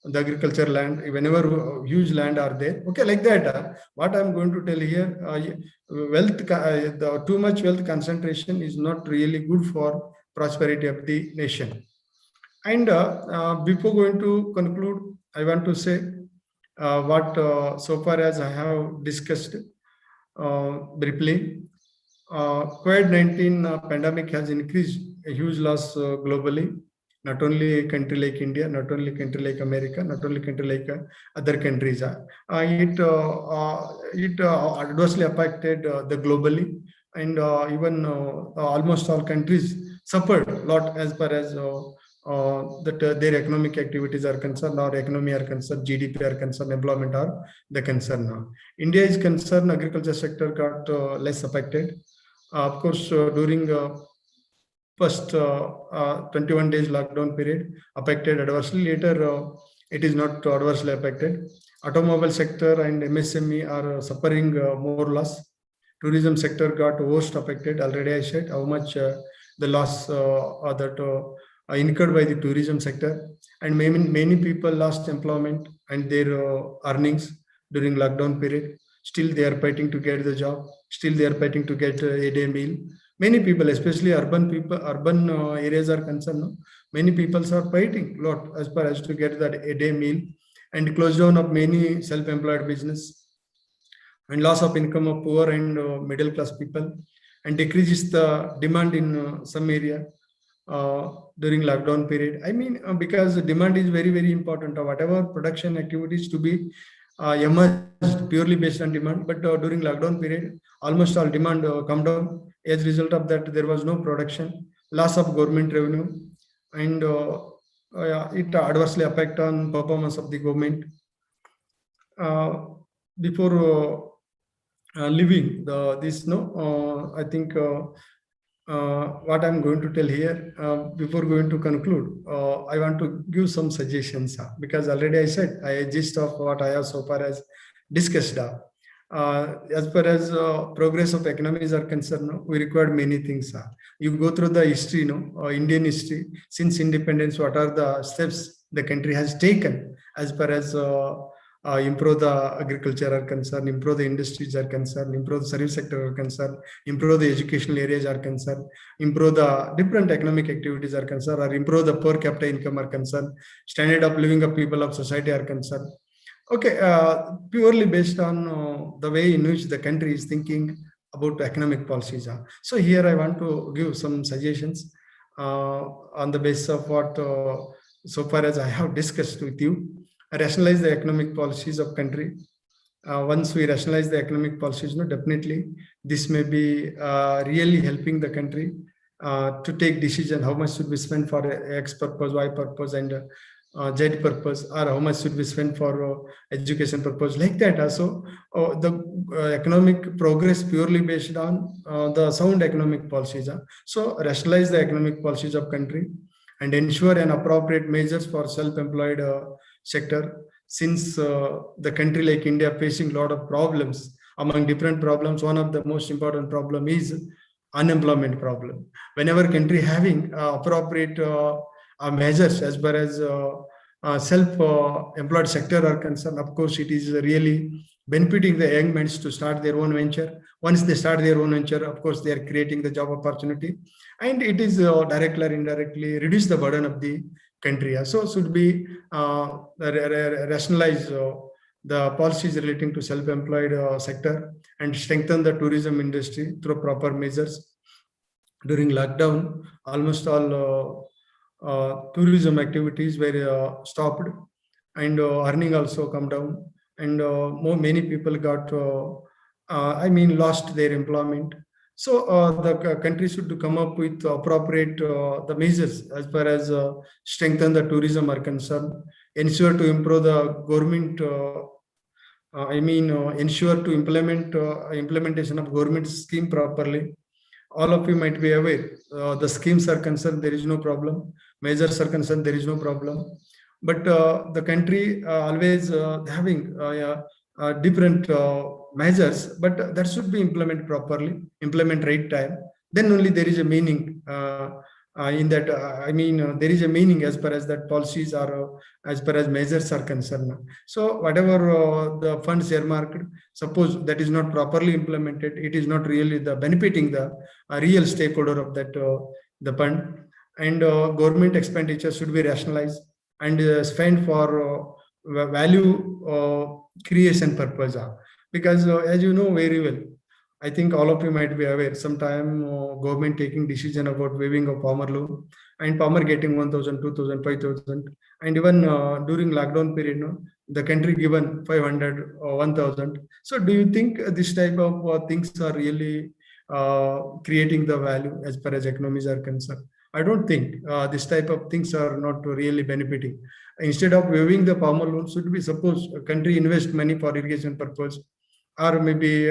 the agriculture land. Whenever huge land are there, okay, like that. What I'm going to tell here, wealth, the too much wealth concentration is not really good for prosperity of the nation. And before going to conclude, I want to say what so far as I have discussed briefly. COVID-19 pandemic has increased a huge loss globally. Not only a country like India, not only a country like America, not only a country like other countries. It adversely affected the globally, and even almost all countries suffered a lot as far as their economic activities are concerned, or economy are concerned, GDP are concerned, employment are the concern now. India is concerned, agriculture sector got less affected. Of course, during first 21 days lockdown period affected adversely. Later, it is not adversely affected. Automobile sector and MSME are suffering more loss. Tourism sector got worst affected. Already I said how much the loss that incurred by the tourism sector, and many people lost employment and their earnings during lockdown period. Still, they are fighting to get the job. Still, they are fighting to get a day meal. Many people, especially urban people, urban areas are concerned. No? Many people are fighting a lot as far as to get that a day meal, and close down of many self-employed business, and loss of income of poor and middle class people, and decreases the demand in some area during lockdown period. I mean, because the demand is very, very important. Whatever production activities to be emerged purely based on demand, but during lockdown period, almost all demand come down. As a result of that, there was no production, loss of government revenue, and it adversely affect on performance of the government. Before leaving this, I think what I'm going to tell here, before going to conclude, I want to give some suggestions, because already I said I gist of what I have so far as discussed. As far as progress of economies are concerned, we required many things. You go through the history, Indian history, since independence, what are the steps the country has taken as far as improve the agriculture are concerned, improve the industries are concerned, improve the service sector are concerned, improve the educational areas are concerned, improve the different economic activities are concerned, or improve the per capita income are concerned, standard of living of people of society are concerned. Okay, purely based on the way in which the country is thinking about economic policies. So here I want to give some suggestions on the basis of what so far as I have discussed with you. Rationalize the economic policies of country. Once we rationalize the economic policies, definitely this may be really helping the country to take decision how much should be spent for X purpose, Y purpose, and Z purpose, or how much should be spent for education purpose, like that. So the economic progress purely based on the sound economic policies. So rationalize the economic policies of country and ensure an appropriate measures for self-employed sector, since the country like India facing a lot of problems. Among different problems, one of the most important problem is unemployment problem. Whenever country having appropriate measures as far as self-employed sector are concerned, of course it is really benefiting the young men to start their own venture. Once they start their own venture, of course they are creating the job opportunity, and it is directly or indirectly reduce the burden of the country. So should be rationalize the policies relating to self-employed sector, and strengthen the tourism industry through proper measures. During lockdown, almost all tourism activities were stopped, and earning also come down, and many people got lost their employment. So the country should come up with appropriate the measures as far as strengthen the tourism are concerned, ensure to improve the government, ensure to implement implementation of government scheme properly. All of you might be aware, the schemes are concerned, there is no problem. Measures are concerned, there is no problem. but the country always having different measures, but that should be implemented properly, implement right time. Then only there is a meaning in that. There is a meaning as far as that policies are, as far as measures are concerned. So whatever the funds earmarked, suppose that is not properly implemented, it is not really the benefiting the real stakeholder of that the fund, and government expenditure should be rationalized and spent for value creation purpose. Because as you know very well, I think all of you might be aware, sometime government taking decision about waiving of farmer loan and farmer getting 1,000, 2,000, 5,000, and even during lockdown period, the country given 500 or 1,000. So do you think this type of things are really creating the value as far as economies are concerned? I don't think this type of things are not really benefiting. Instead of waiving the farmer loan, should be suppose a country invest money for irrigation purpose, or maybe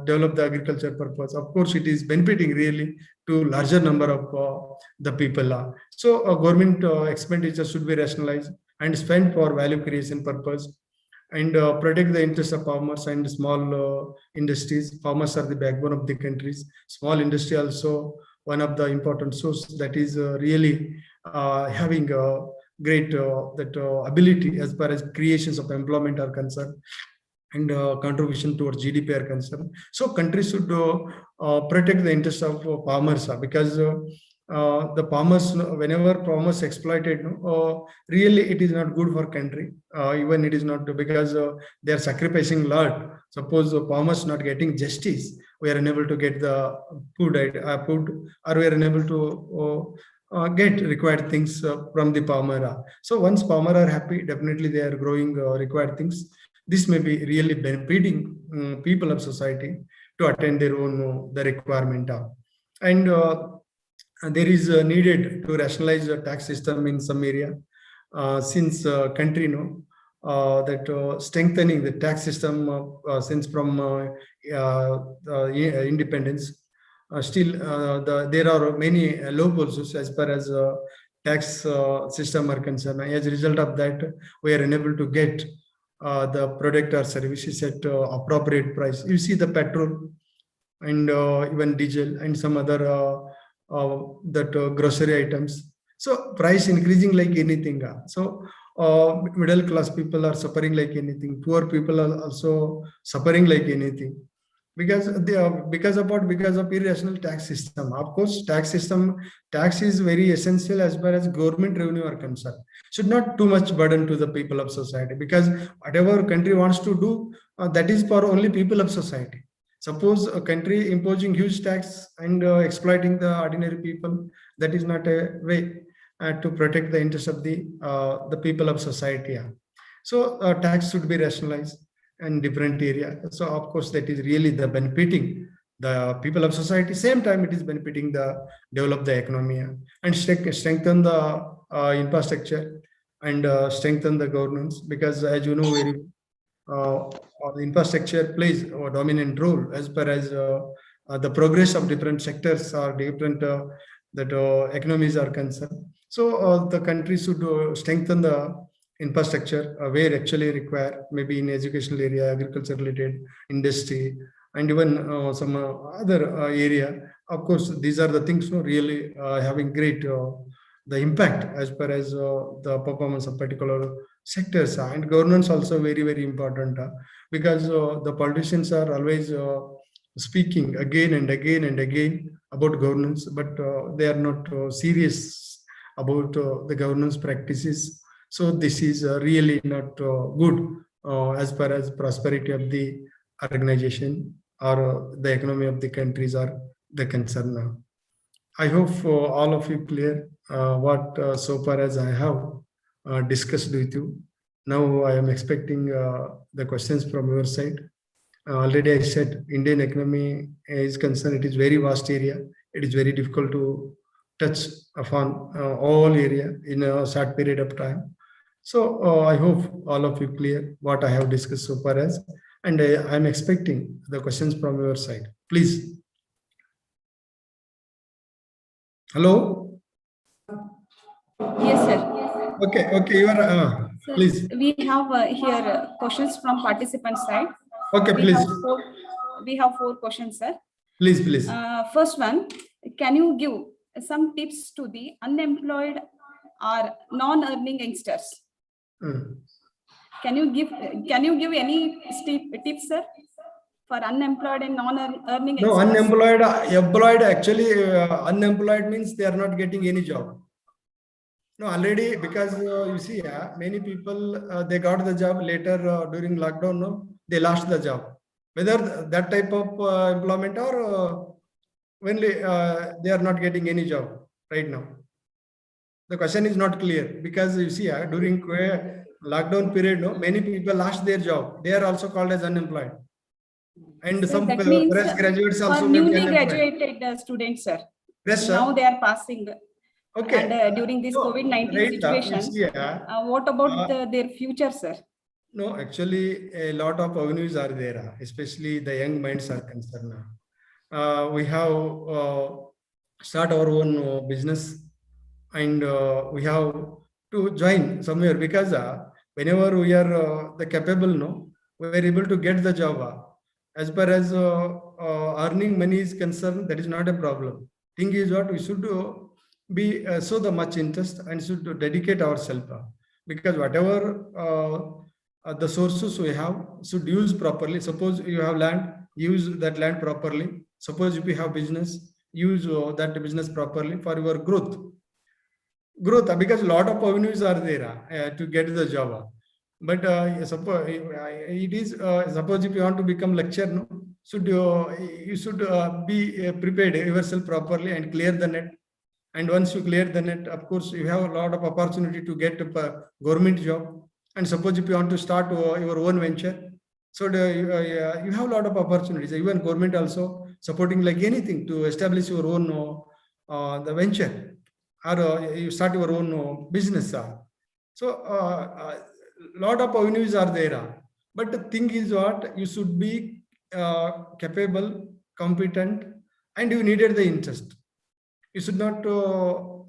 develop the agriculture purpose. Of course, it is benefiting really to larger number of the people. So government expenditure should be rationalized and spent for value creation purpose, and protect the interests of farmers and small industries. Farmers are the backbone of the countries. Small industry also one of the important source that is really having a great ability as far as creations of employment are concerned, and contribution towards GDP are concerned. So countries should protect the interests of farmers, because the farmers, whenever farmers exploited, really it is not good for country. Even it is not, because they are sacrificing lot. Suppose farmers not getting justice, we are unable to get the food, or we are unable to get required things from the farmer. So once farmer are happy, definitely they are growing required things. This may be really benefiting people of society to attend their own the requirement. And there is needed to rationalize the tax system in some area, since country that strengthening the tax system since from independence. Still, there are many loopholes as far as tax system are concerned. As a result of that, we are unable to get the product or services at appropriate price. You see the petrol and even diesel and some other grocery items. So price increasing like anything. So middle class people are suffering like anything. Poor people are also suffering like anything, because they are because of irrational tax system. Of course, tax is very essential as far as government revenue are concerned. Should not too much burden to the people of society, because whatever country wants to do, that is for only people of society. Suppose a country imposing huge tax and exploiting the ordinary people, that is not a way to protect the interests of the people of society. So tax should be rationalized in different area. So of course, that is really the benefiting the people of society. Same time, it is benefiting the develop the economy and strengthen the infrastructure and strengthen the governance. Because as you know very the infrastructure plays a dominant role as far as the progress of different sectors or different economies are concerned. So the country should strengthen the infrastructure where actually required, maybe in educational area, agriculture related, industry, and even some other area. Of course, these are the things really having great the impact as far as the performance of particular sectors. And governance also very important, because the politicians are always speaking again and again and again about governance, but they are not serious about the governance practices. So this is really not good as far as prosperity of the organization or the economy of the countries are the concern now. I hope all of you clear what so far as I have discussed with you. Now I am expecting the questions from your side. Already I said Indian economy is concerned, it is very vast area. It is very difficult to touch upon all area in a short period of time. So I hope all of you clear what I have discussed so far as, and I am expecting the questions from your side. Please. Hello? Yes, sir. Okay, you are, Sir, please. we have here questions from participant side. Okay, We please. have four questions, sir. Please. First one, can you give some tips to the unemployed or non-earning youngsters? Hmm. Can you give any tips, sir, for unemployed and non-earning No, youngsters? employed actually, unemployed means they are not getting any job. No, already, because you see, many people, they got the job later during lockdown, no, they lost the job. Whether that type of employment or when they are not getting any job right now. The question is not clear, because you see, during lockdown period, no, many people lost their job. They are also called as unemployed. And Sir, some that means fresh graduates also for may be newly unemployed. graduated students, sir. Yes, sir. Now they are passing. Okay. And during this So, COVID-19 right, situation, you see, what about their future, sir? no, actually, a lot of avenues are there, especially the young minds are concerned. We have start our own business, and we have to join somewhere, because whenever we are the capable, no, we are able to get the job. As far as earning money is concerned, that is not a problem. Thing is what we should be so the much interest and should dedicate ourselves, because whatever the sources we have should use properly. Suppose you have land, use that land properly. Suppose if you have business, use that business properly for your growth, because a lot of avenues are there to get the job. But suppose it is suppose if you want to become lecturer, no, should you should be prepared yourself properly and clear the net. And once you clear the net, of course, you have a lot of opportunity to get a government job. And suppose if you want to start your own venture, so you have a lot of opportunities. Even government also supporting like anything to establish your own the venture, or you start your own business. So lot of avenues are there. But the thing is what, you should be capable, competent, and you needed the interest. You should not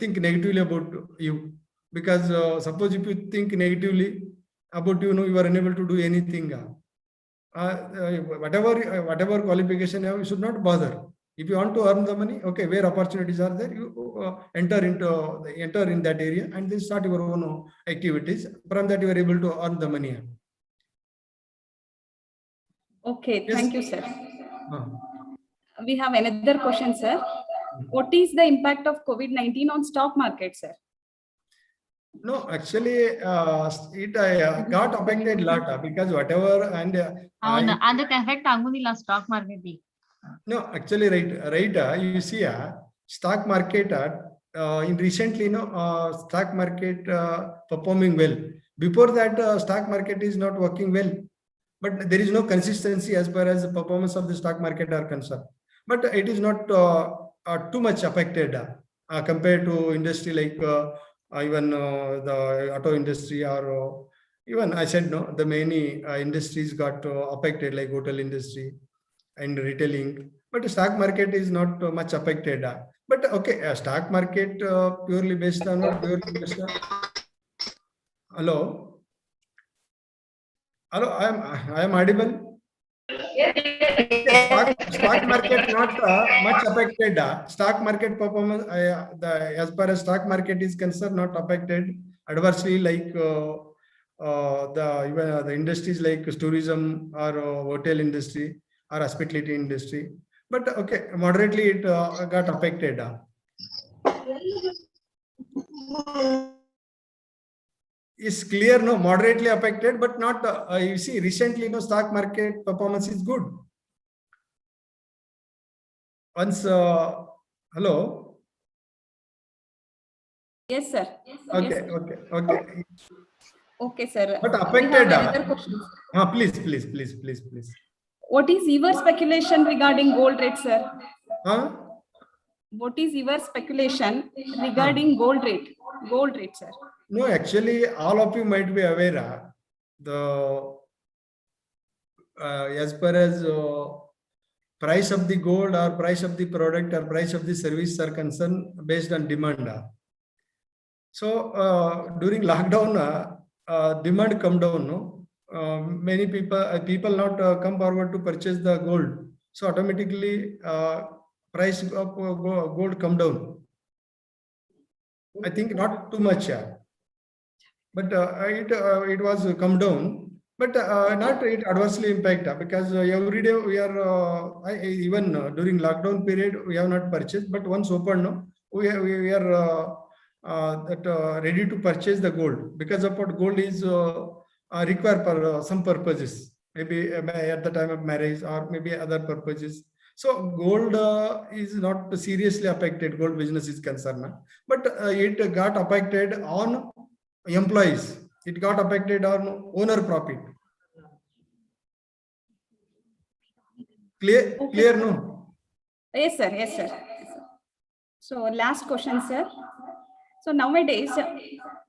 think negatively about you, because suppose if you think negatively about you, know, you are unable to do anything. Whatever qualification you have, you should not bother. If you want to earn the money, okay, where opportunities are there, you enter in that area and then start your own activities. From that, you are able to earn the money. Okay, Yes. thank you, sir. We have another question, sir. What is the impact of COVID-19 on stock market, sir? No, actually, it got affected a lot, because whatever and ಅದಕ್ಕೆ effect ಆಗುದಿಲ್ಲ stock market. no, actually, right. You see, stock market in recently, stock market performing well. Before that, stock market is not working well, but there is no consistency as far as the performance of the stock market are concerned. But it is not too much affected compared to industry like even the auto industry, or even I said no, the many industries got affected, like hotel industry and retailing. But the stock market is not much affected. But okay, stock market purely based on what? Purely based on. Hello, I am audible. Stock market not much affected. Stock market performance, as far as stock market is concerned, not affected adversely, like even the industries like tourism or hotel industry or hospitality industry. But okay, moderately it got affected. Is clear, no, moderately affected, but not you see, recently, no, stock market performance is good. Once hello. Yes, sir. Okay, Yes, sir. okay. Okay, sir. But We affected. have another question. Please. What is your speculation regarding gold rate, sir? What is your speculation regarding gold rate? Gold rate, sir. No, actually, all of you might be aware the as far as price of the gold or price of the product or price of the service are concerned based on demand. So during lockdown, demand come down. No, many people not come forward to purchase the gold. So automatically price of gold come down. I think not too much, yeah. But it was come down, but not it adversely impact because every day we are even during lockdown period we have not purchased, but once open, no, we are ready to purchase the gold because of what gold is required for some purposes, maybe at the time of marriage or maybe other purposes. So gold is not seriously affected, gold business is concerned, but it got affected on employees. It got affected on owner profit. Clear? Okay. Clear? No. Yes, sir. Yes, sir. Yes, sir. So last question, sir. So nowadays,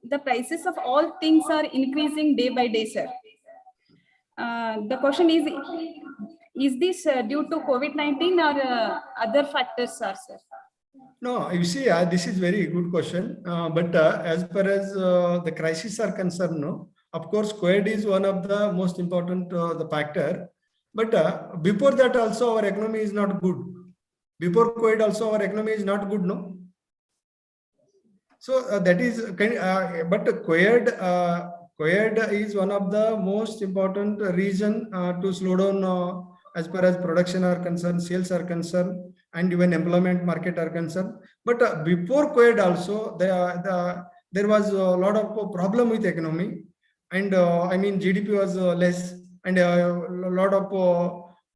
the prices of all things are increasing day by day, sir. The question is this due to COVID-19 or other factors, sir? No, you see, this is very good question. But as far as the crises are concerned, no, of course, COVID is one of the most important the factor. But before that, also our economy is not good. Before COVID, also our economy is not good, no. So that is, but COVID is one of the most important reason to slow down as far as production are concerned, sales are concerned, and even employment market are concerned. But before COVID also, there was a lot of problem with economy, and I mean GDP was less, and a lot of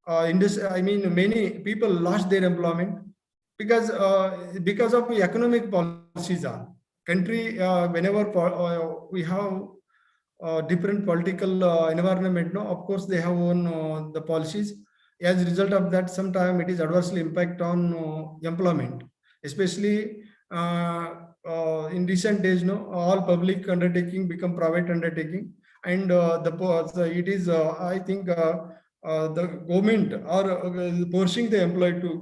many people lost their employment because of the economic policies are. Country whenever we have different political environment, no, of course they have own the policies. As a result of that, sometimes it is adversely impact on employment, especially in recent days, no, all public undertaking become private undertaking, and it is I think the government are forcing the employee to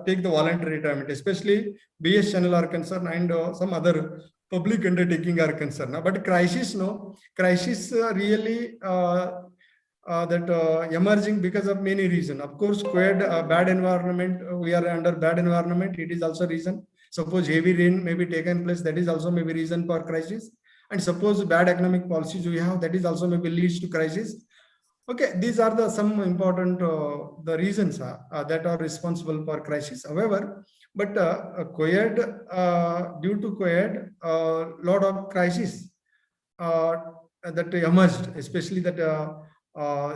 take the voluntary retirement, especially BSNL are concerned and some other public undertaking are concerned. But crisis, no, crisis really emerging because of many reasons. Of course, bad environment, we are under bad environment, it is also reason. Suppose heavy rain may be taken place, that is also maybe reason for crisis. And suppose bad economic policies we have, that is also maybe leads to crisis. Okay, these are the some important the reasons that are responsible for crisis. However, but COVID, due to COVID, lot of crisis that emerged, especially that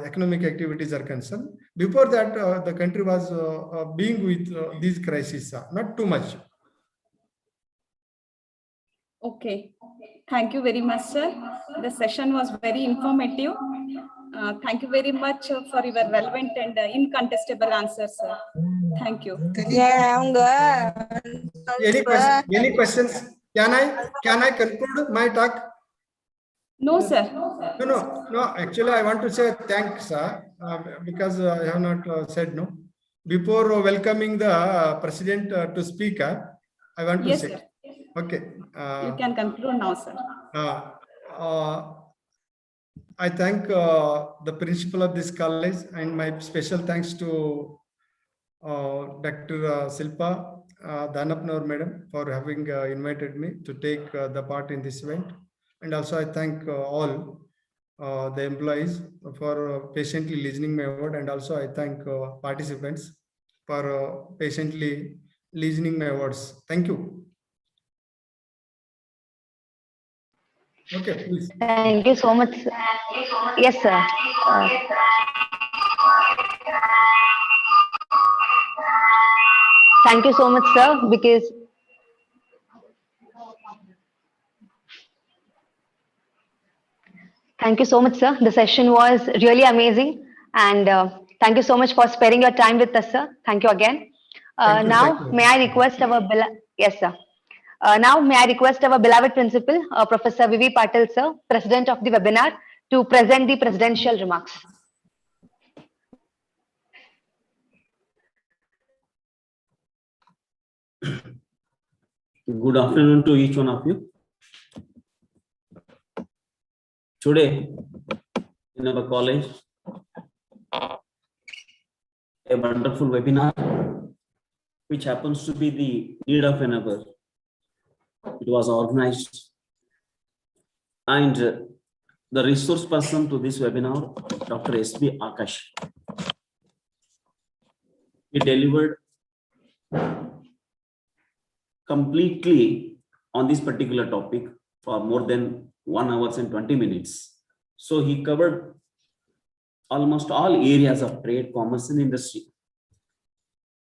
economic activities are concerned. Before that, the country was being with these crises, not too much. Okay. Thank you very much, sir. The session was very informative. Thank you very much for your relevant and incontestable answers, sir. Thank you. Any questions? Can I conclude my talk? No, sir. No. Actually, I want to say thanks, because I have not said no. Before welcoming the president to speak, I want to say. Sir. Okay. You can conclude now, sir. I thank the principal of this college, and my special thanks to Dr. Shilpa Danapnavar madam for having invited me to take the part in this event. And also I thank all the employees for patiently listening my word, and also I thank participants for patiently listening my words. Thank you. Okay, please. Thank you so much. Yes, sir. Thank you so much, sir, because thank you so much, sir. The session was really amazing, and thank you so much for sparing your time with us, sir. Thank you again. Thank you. Now, may I request our yes, sir. Now, may I request our beloved principal, Professor V.V. Patil, sir, President of the webinar, to present the presidential remarks. Good afternoon to each one of you. Today, in our college, a wonderful webinar, which happens to be the need of an hour. It was organized, and the resource person to this webinar, Dr. S.B. Akash. He delivered completely on this particular topic for more than 1 hour and 20 minutes. So he covered almost all areas of trade, commerce, and industry.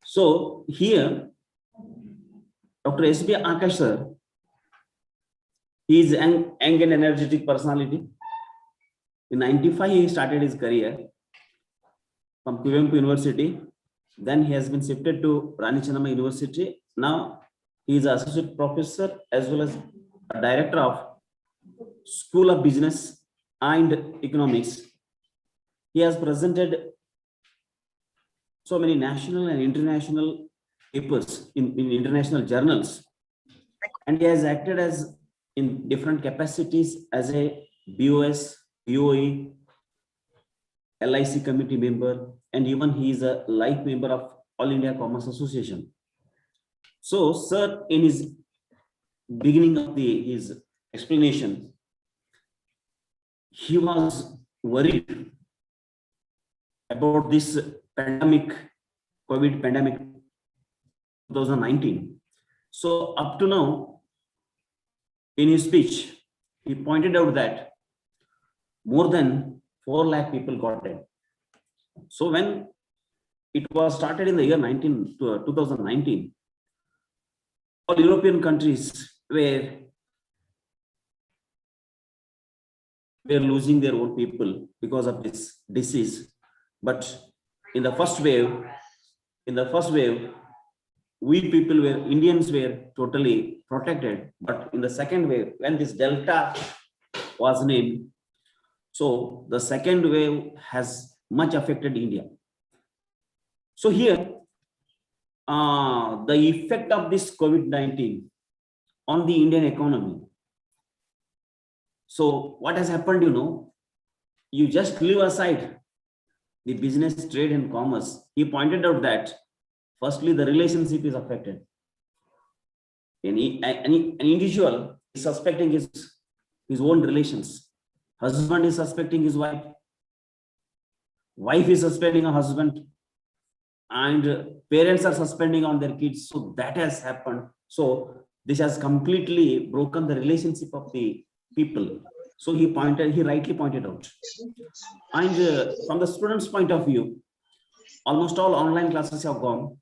So here, Dr. S.B. Akash sir, he is an young and energetic personality. In 95, he started his career from K.L.E'S University. Then he has been shifted to Rani Chennamma University. Now he is associate professor as well as a director of School of Business and Economics. He has presented so many national and international papers in international journals, and he has acted as in different capacities as a BOS, BOE, LIC committee member, and even he is a life member of All India Commerce Association. So, sir, in his beginning of his explanation, he was worried about this pandemic, COVID pandemic 2019. So up to now, in his speech, he pointed out that more than 4 lakh people got dead. So when it was started in the year 2019, all European countries were losing their own people because of this disease. But in the first wave, we people were, Indians were totally protected. But in the second wave, when this Delta was named, so the second wave has much affected India. So here, the effect of this COVID-19 on the Indian economy. So what has happened, you just leave aside the business, trade, and commerce. He pointed out that firstly, the relationship is affected. An individual is suspecting his own relations. Husband is suspecting his wife. Wife is suspecting her husband. And parents are suspecting on their kids. So that has happened. So this has completely broken the relationship of the people. So he rightly pointed out. And from the students' point of view, almost all online classes have gone.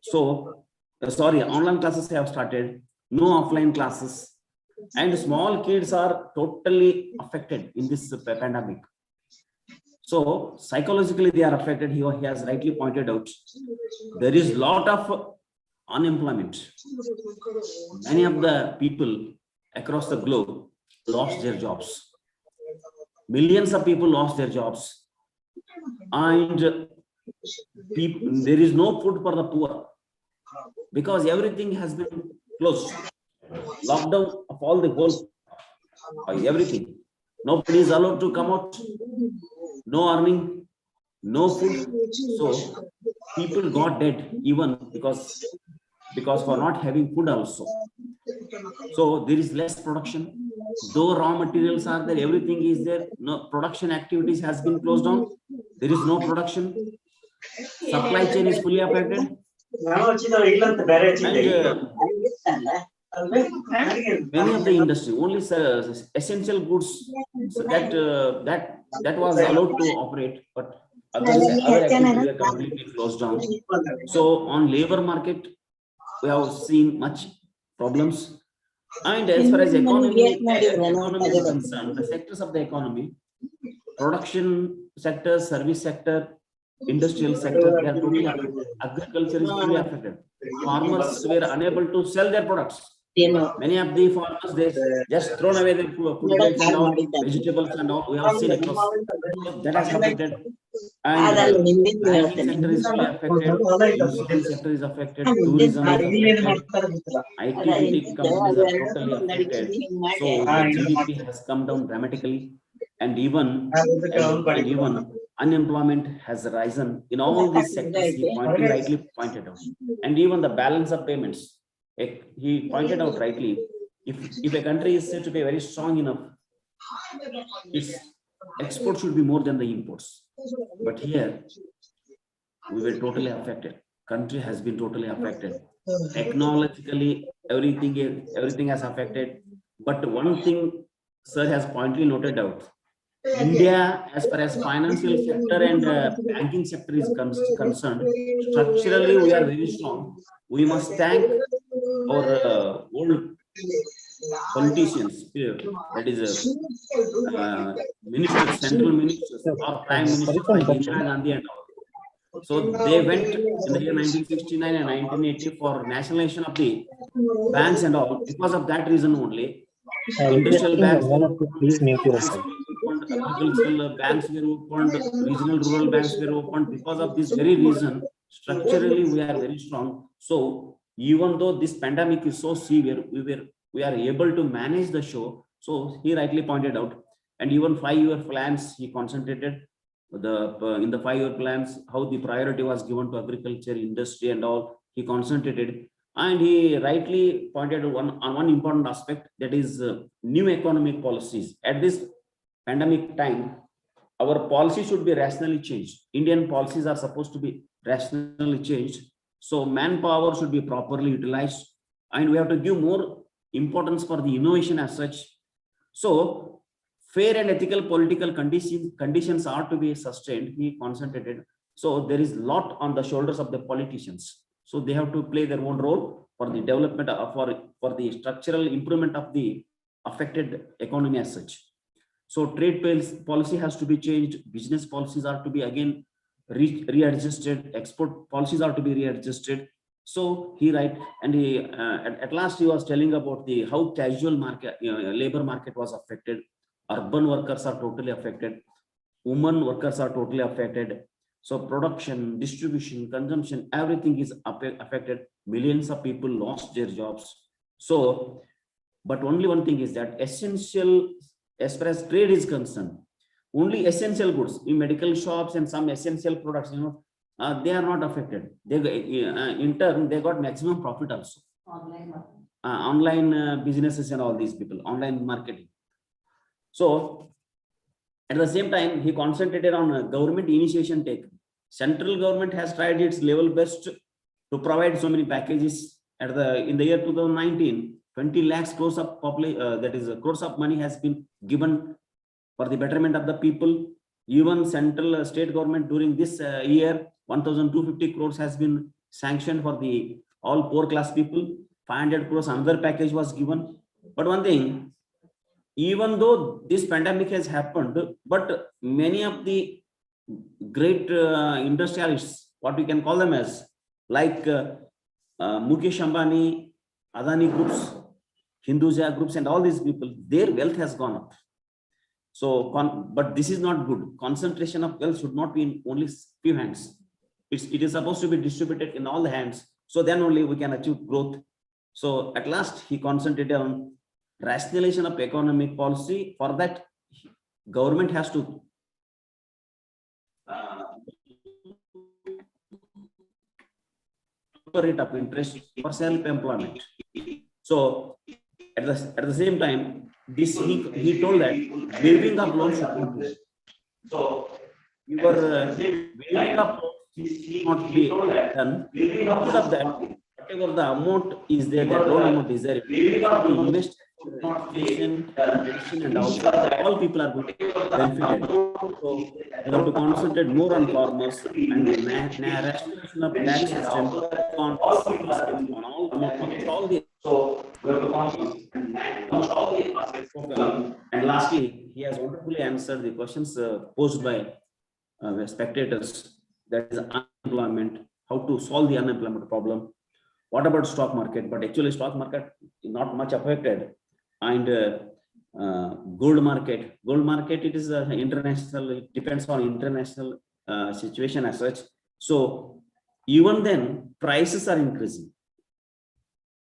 So, online classes have started, no offline classes, and small kids are totally affected in this pandemic. So, psychologically they are affected. He has rightly pointed out. There is a lot of unemployment. Many of the people across the globe lost their jobs. Millions of people lost their jobs. And there is no food for the poor because everything has been closed. Lockdown of all the whole, everything. Nobody is allowed to come out. No earning, no food. So people got dead even because for not having food also. So there is less production. Though raw materials are there, everything is there. No production activities has been closed down. There is no production. Supply chain is fully affected. And many of the industry, only essential goods that was allowed to operate, but other activities were completely closed down. So on labor market, we have seen much problems. And as far as economy is concerned, the sectors of the economy, production sector, service sector, industrial sector, they are totally affected. Agriculture is fully affected. Farmers were unable to sell their products. Many of the farmers, they just thrown away their food grains and all, vegetables and all. We have seen across. That has affected. And banking sector is fully affected, insurance sector is affected, tourism is affected, IT BT companies are totally affected. So the GDP has come down dramatically, and even unemployment has risen in all these sectors. He rightly pointed out, and even the balance of payments. He pointed out rightly. If a country is said to be very strong enough, its export should be more than the imports. But here we were totally affected. Country has been totally affected. Technologically, everything has affected. But one thing, sir has pointedly noted out. India, as far as financial sector and banking sector is concerned, structurally we are very strong. We must thank our old politicians here, that is ministers, central ministers or prime ministers like Indira Gandhi and all. So they went in the year 1969 and 1980 for nationalization of the banks and all. Because of that reason only, industrial banks were opened, agricultural banks were opened, regional rural banks were opened. Because of this very reason, structurally we are very strong. So even though this pandemic is so severe, we are able to manage the show. So he rightly pointed out, and even 5-year plans he concentrated in the 5-year plans, how the priority was given to agriculture, industry, and all. He concentrated, and he rightly pointed on one important aspect, that is new economic policies. At this pandemic time, our policy should be rationally changed. Indian policies are supposed to be rationally changed. So manpower should be properly utilized, and we have to give more importance for the innovation as such. So fair and ethical political conditions are to be sustained. He concentrated. So there is a lot on the shoulders of the politicians. So they have to play their own role for the development of, for the structural improvement of the affected economy as such. So trade policy has to be changed. Business policies are to be again readjusted. Export policies are to be readjusted. So he and he at last he was telling about the how casual market, labor market was affected. Urban workers are totally affected. Women workers are totally affected. So production, distribution, consumption, everything is affected. Millions of people lost their jobs. So, but only one thing is that essential, as far as trade is concerned, only essential goods in medical shops and some essential products, they are not affected. They in turn they got maximum profit also. Online businesses and all these people, online marketing. So at the same time, he concentrated on government initiation taken. Central government has tried its level best to provide so many packages. In the year 2019, 20 lakhs crores of that is crores of money has been given for the betterment of the people. Even central state government during this year, 1,250 crores has been sanctioned for the all poor class people. 500 crores another package was given. But one thing, even though this pandemic has happened, but many of the great industrialists, what we can call them as, like Mukesh Ambani, Adani groups, Hinduja groups, and all these people, their wealth has gone up. So, but this is not good. Concentration of wealth should not be in only few hands. It is supposed to be distributed in all the hands. So then only we can achieve growth. So at last he concentrated on rationalization of economic policy. For that, government has to rate of interest for self-employment. So at the same time, this he told that waiving of loans should not be. So your waiving of loans should not be done. Instead of that, whatever the amount is there, that loan amount is there, invest education, medicine, and also all people are benefited. So we have to concentrate more on farmers and rationalization of tax system on all the. So we have to concentrate on all the aspects. And lastly, he has wonderfully answered the questions posed by the spectators. That is unemployment, how to solve the unemployment problem. What about stock market? But actually, stock market is not much affected. And gold market, it is international. It depends on international situation as such. So even then, prices are increasing.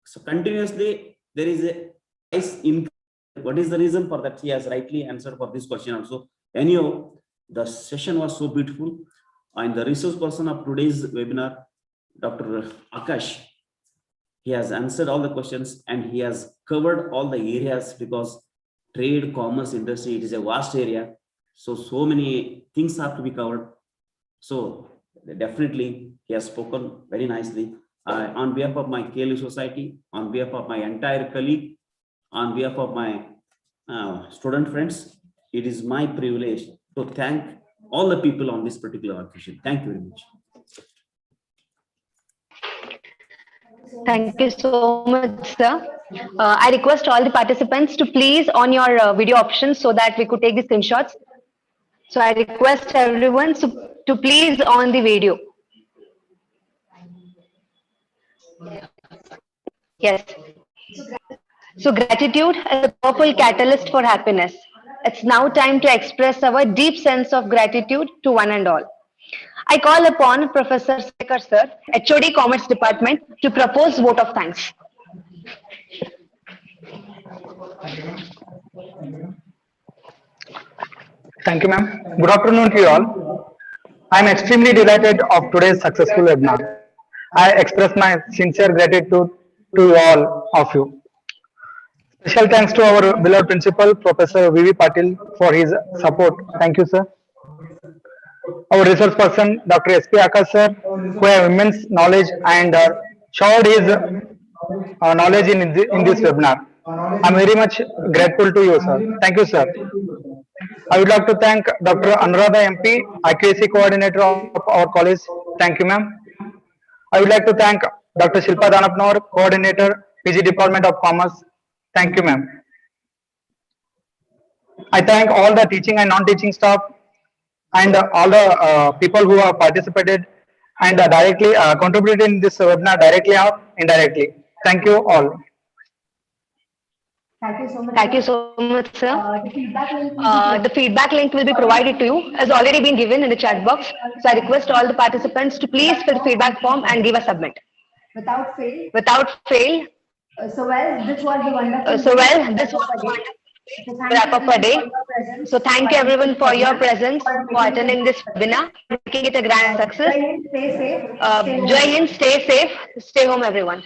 So continuously there is a price increase. What is the reason for that? He has rightly answered for this question also. Anyhow, the session was so beautiful, and the resource person of today's webinar, Dr. Akash, he has answered all the questions and he has covered all the areas, because trade, commerce, industry, it is a vast area. So many things have to be covered. So definitely he has spoken very nicely. On behalf of my K.L.E'S society, on behalf of my entire colleague, on behalf of my student friends, it is my privilege to thank all the people on this particular occasion. Thank you very much. Thank you so much, sir. I request all the participants to please on your video options so that we could take the screenshots. So I request everyone to please on the video. Yes. So gratitude is a powerful catalyst for happiness. It's now time to express our deep sense of gratitude to one and all. I call upon Professor Sekar sir, HOD Commerce Department, to propose vote of thanks. Thank you, ma'am. Good afternoon to you all. I am extremely delighted of today's successful webinar. I express my sincere gratitude to all of you. Special thanks to our beloved principal, Professor V.V. Patil, for his support. Thank you, sir. Our resource person, Dr. S.P. Akash, sir, who have immense knowledge and showed his knowledge in this webinar. I am very much grateful to you, sir. Thank you, sir. I would like to thank Dr. Anuradha MP, accuracy coordinator of our college. Thank you, ma'am. I would like to thank Dr. Shilpa Danapnawar, coordinator, PG Department of Commerce. Thank you, ma'am. I thank all the teaching and non-teaching staff and all the people who have participated and directly contributed in this webinar directly or indirectly. Thank you all. Thank you so much, sir. The feedback link will be provided to you, has already been given in the chat box. So I request all the participants to please fill the feedback form and give a submit. Without fail. This was the wonderful wrap up a day. So thank you everyone for your presence, for attending this webinar, making it a grand success. Jai Hind, stay safe, stay home everyone.